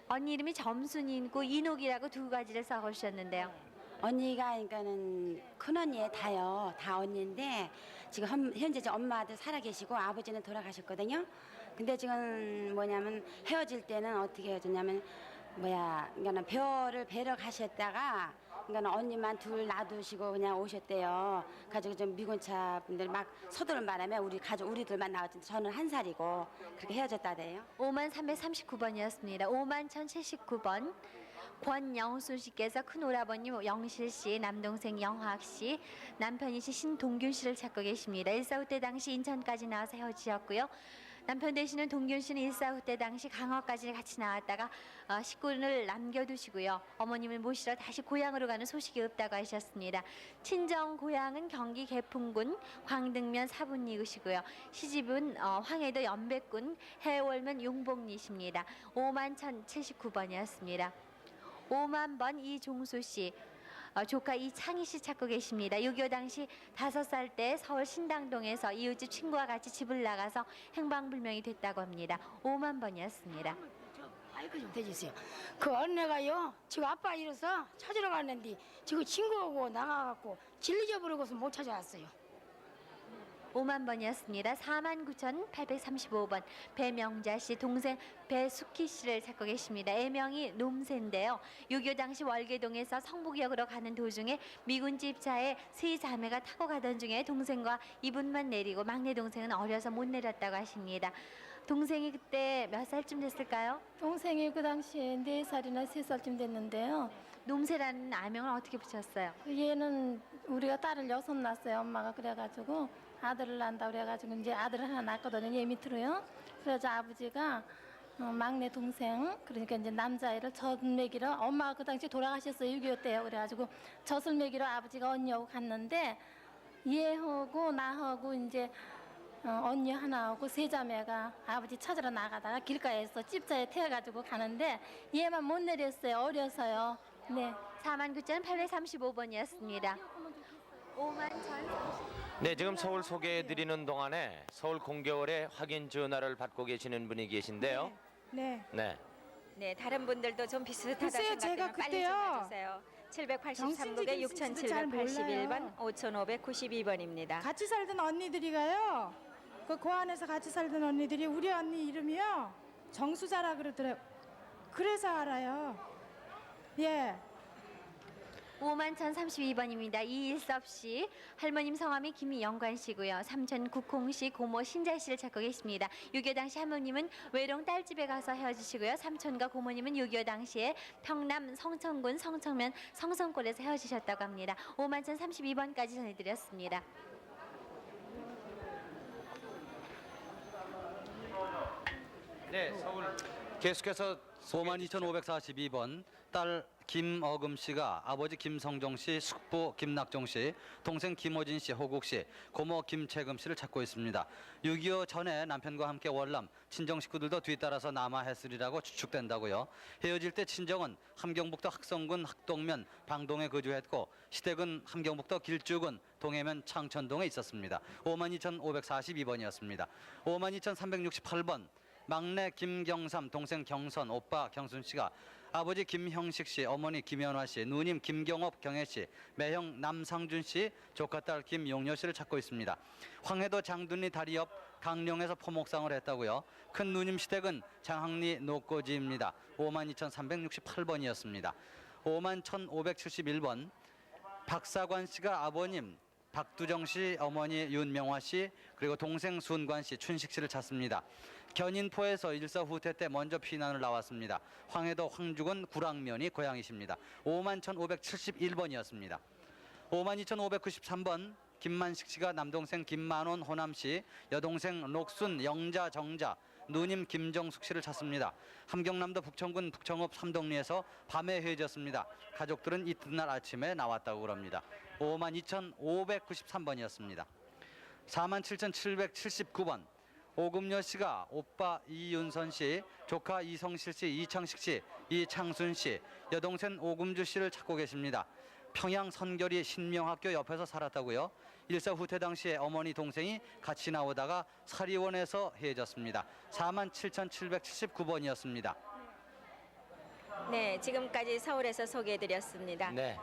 언니 이름이 점순이고 인옥이라고 두 가지를 써오셨는데요. 언니가 그러니까는 큰 언니에 다요. 다 언니인데 지금 현재 엄마 아들 살아 계시고 아버지는 돌아가셨거든요. 근데 지금 뭐냐면 헤어질 때는 어떻게 헤어졌냐면 그러니까 별을 뵈러 가셨다가 그러니까 언니만 둘 놔두시고 그냥 오셨대요. 가지고 좀 미군차 분들 막 서두른 바람에 우리들만 나왔는데 저는 1살이고 그렇게 헤어졌다대요. 5339번이었습니다. 51,079번 권영순 씨께서 큰 오라버님 영실 씨, 남동생 영학 씨, 남편이신 신동균 씨를 찾고 계십니다. 1.45 때 당시 인천까지 나와서 헤어지셨고요. 남편 되시는 동균 씨는 1.45 때 당시 강화까지 같이 나왔다가 식구를 남겨두시고요. 어머님을 모시러 다시 고향으로 가는 소식이 없다고 하셨습니다. 친정 고향은 경기 개풍군 광등면 사분리구시고요. 시집은 황해도 연백군 해월면 용복리십니다. 51,079번이었습니다. 50,000번 이종수 씨. 조카 이창희 씨 찾고 계십니다. 6.25 당시 5살 때 서울 신당동에서 이웃집 친구와 같이 집을 나가서 행방불명이 됐다고 합니다. 50,000번이었습니다. 아이고 좀 대주세요. 그 언니가요 지금 아빠 잃어서 찾으러 갔는데 지금 친구하고 나가갖고 질리져버리고서 못 찾아왔어요. 50,000번이었습니다. 49,835번 배명자 씨 동생 배숙희 씨를 찾고 계십니다. 애명이 놈새인데요. 6.25 당시 월계동에서 성북역으로 가는 도중에 미군 집차에 세 자매가 타고 가던 중에 동생과 이분만 내리고 막내 동생은 어려서 못 내렸다고 하십니다. 동생이 그때 몇 살쯤 됐을까요? 동생이 그 당시에 4살이나 3살쯤 됐는데요. 놈새라는 아명을 어떻게 붙였어요? 얘는 우리가 딸을 6 낳았어요. 엄마가 그래가지고 아들을 낳는다 그래가지고 이제 아들을 하나 낳았거든요. 얘 밑으로요. 그래서 아버지가 막내 동생 그러니까 이제 남자애를 젖 먹이러 엄마가 그 당시 돌아가셨어요. 6.25 때요. 그래가지고 젖을 먹이러 아버지가 언니하고 갔는데 얘하고 나하고 이제 언니 하나하고 세 자매가 아버지 찾으러 나가다가 길가에서 집차에 태워가지고 가는데 얘만 못 내렸어요. 어려서요. 네. 49,835번이었습니다. 51,030. 네, 지금 서울 소개해드리는 동안에 서울 공개월에 확인 전화를 받고 계시는 분이 계신데요. 네. 네. 네, 다른 분들도 좀 비슷하다 글쎄요, 생각되면 제가 빨리 그때요. 전화 주세요. 783국에 6,781번, 5,592번입니다. 같이 살던 언니들이가요. 그 고안에서 같이 살던 언니들이 우리 언니 이름이요. 정수자라 그러더라고요. 그래서 알아요. 예. 5132번입니다. 이일섭 씨. 할머님 성함이 김영관 씨고요. 삼촌 국홍 씨, 고모 신자 씨를 찾고 계십니다. 6.25 당시 할머님은 외롱 딸집에 가서 헤어지시고요. 삼촌과 고모님은 6.25 당시에 평남 성천군 성청면 성성골에서 헤어지셨다고 합니다. 5132번까지 전해드렸습니다. 네, 서울 계속해서 52,542번 딸 김어금 씨가 아버지 김성종 씨, 숙부 김낙종 씨, 동생 김호진 씨, 호국 씨, 고모 김채금 씨를 찾고 있습니다. 6.25 전에 남편과 함께 월남, 친정 식구들도 뒤따라서 남하했으리라고 추측된다고요. 헤어질 때 친정은 함경북도 학성군 학동면 방동에 거주했고 시댁은 함경북도 길주군 동해면 창천동에 있었습니다. 52,542번이었습니다. 52,368번 막내 김경삼, 동생 경선, 오빠 경순 씨가 아버지 김형식 씨, 어머니 김연화 씨, 누님 김경업, 경혜 씨, 매형 남상준 씨, 조카딸 김용여 씨를 찾고 있습니다. 황해도 장둔리 다리 옆 강령에서 포목상을 했다고요. 큰 누님 시댁은 장항리 노꼬지입니다. 52,368번이었습니다. 51,571번 박사관 씨가 아버님 박두정 씨, 어머니 윤명화 씨, 그리고 동생 순관 씨, 춘식 씨를 찾습니다. 견인포에서 일사후퇴 때 먼저 피난을 나왔습니다. 황해도 황주군 구랑면이 고향이십니다. 51,571번이었습니다. 52,593번 김만식 씨가 남동생 김만원 호남 씨, 여동생 녹순 영자 정자, 누님 김정숙 씨를 찾습니다. 함경남도 북천군 북청읍 삼동리에서 밤에 헤어졌습니다. 가족들은 이튿날 아침에 나왔다고 그럽니다. 52,593번이었습니다. 47,779번 오금여 씨가 오빠 이윤선 씨, 조카 이성실 씨, 이창식 씨, 이창순 씨, 여동생 오금주 씨를 찾고 계십니다. 평양 선결이 신명학교 옆에서 살았다고요. 일사후퇴 당시에 어머니 동생이 같이 나오다가 사리원에서 헤어졌습니다. 47,779번이었습니다. 네, 지금까지 서울에서 소개해드렸습니다. 네.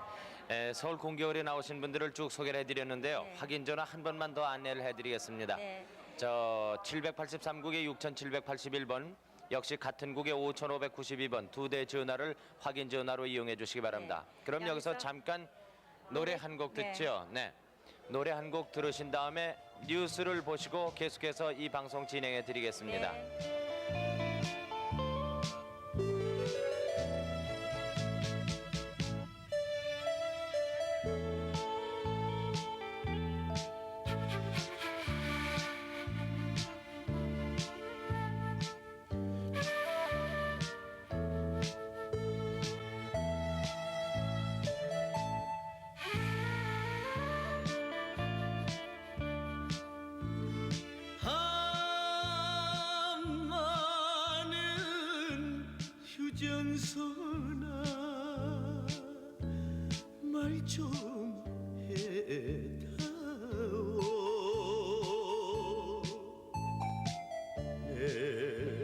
서울 공개월에 나오신 분들을 쭉 소개를 해드렸는데요. 네. 확인 전화 한 번만 더 안내를 해드리겠습니다. 네. 저 783국에 6,781번, 역시 같은 국에 5,592번 두 대 전화를 확인 전화로 이용해 주시기 바랍니다. 그럼 여기서 잠깐 노래 한 곡 듣죠. 네. 노래 한 곡 들으신 다음에 뉴스를 보시고 계속해서 이 방송 진행해 드리겠습니다. 많은 휴전선아 말 좀 해달라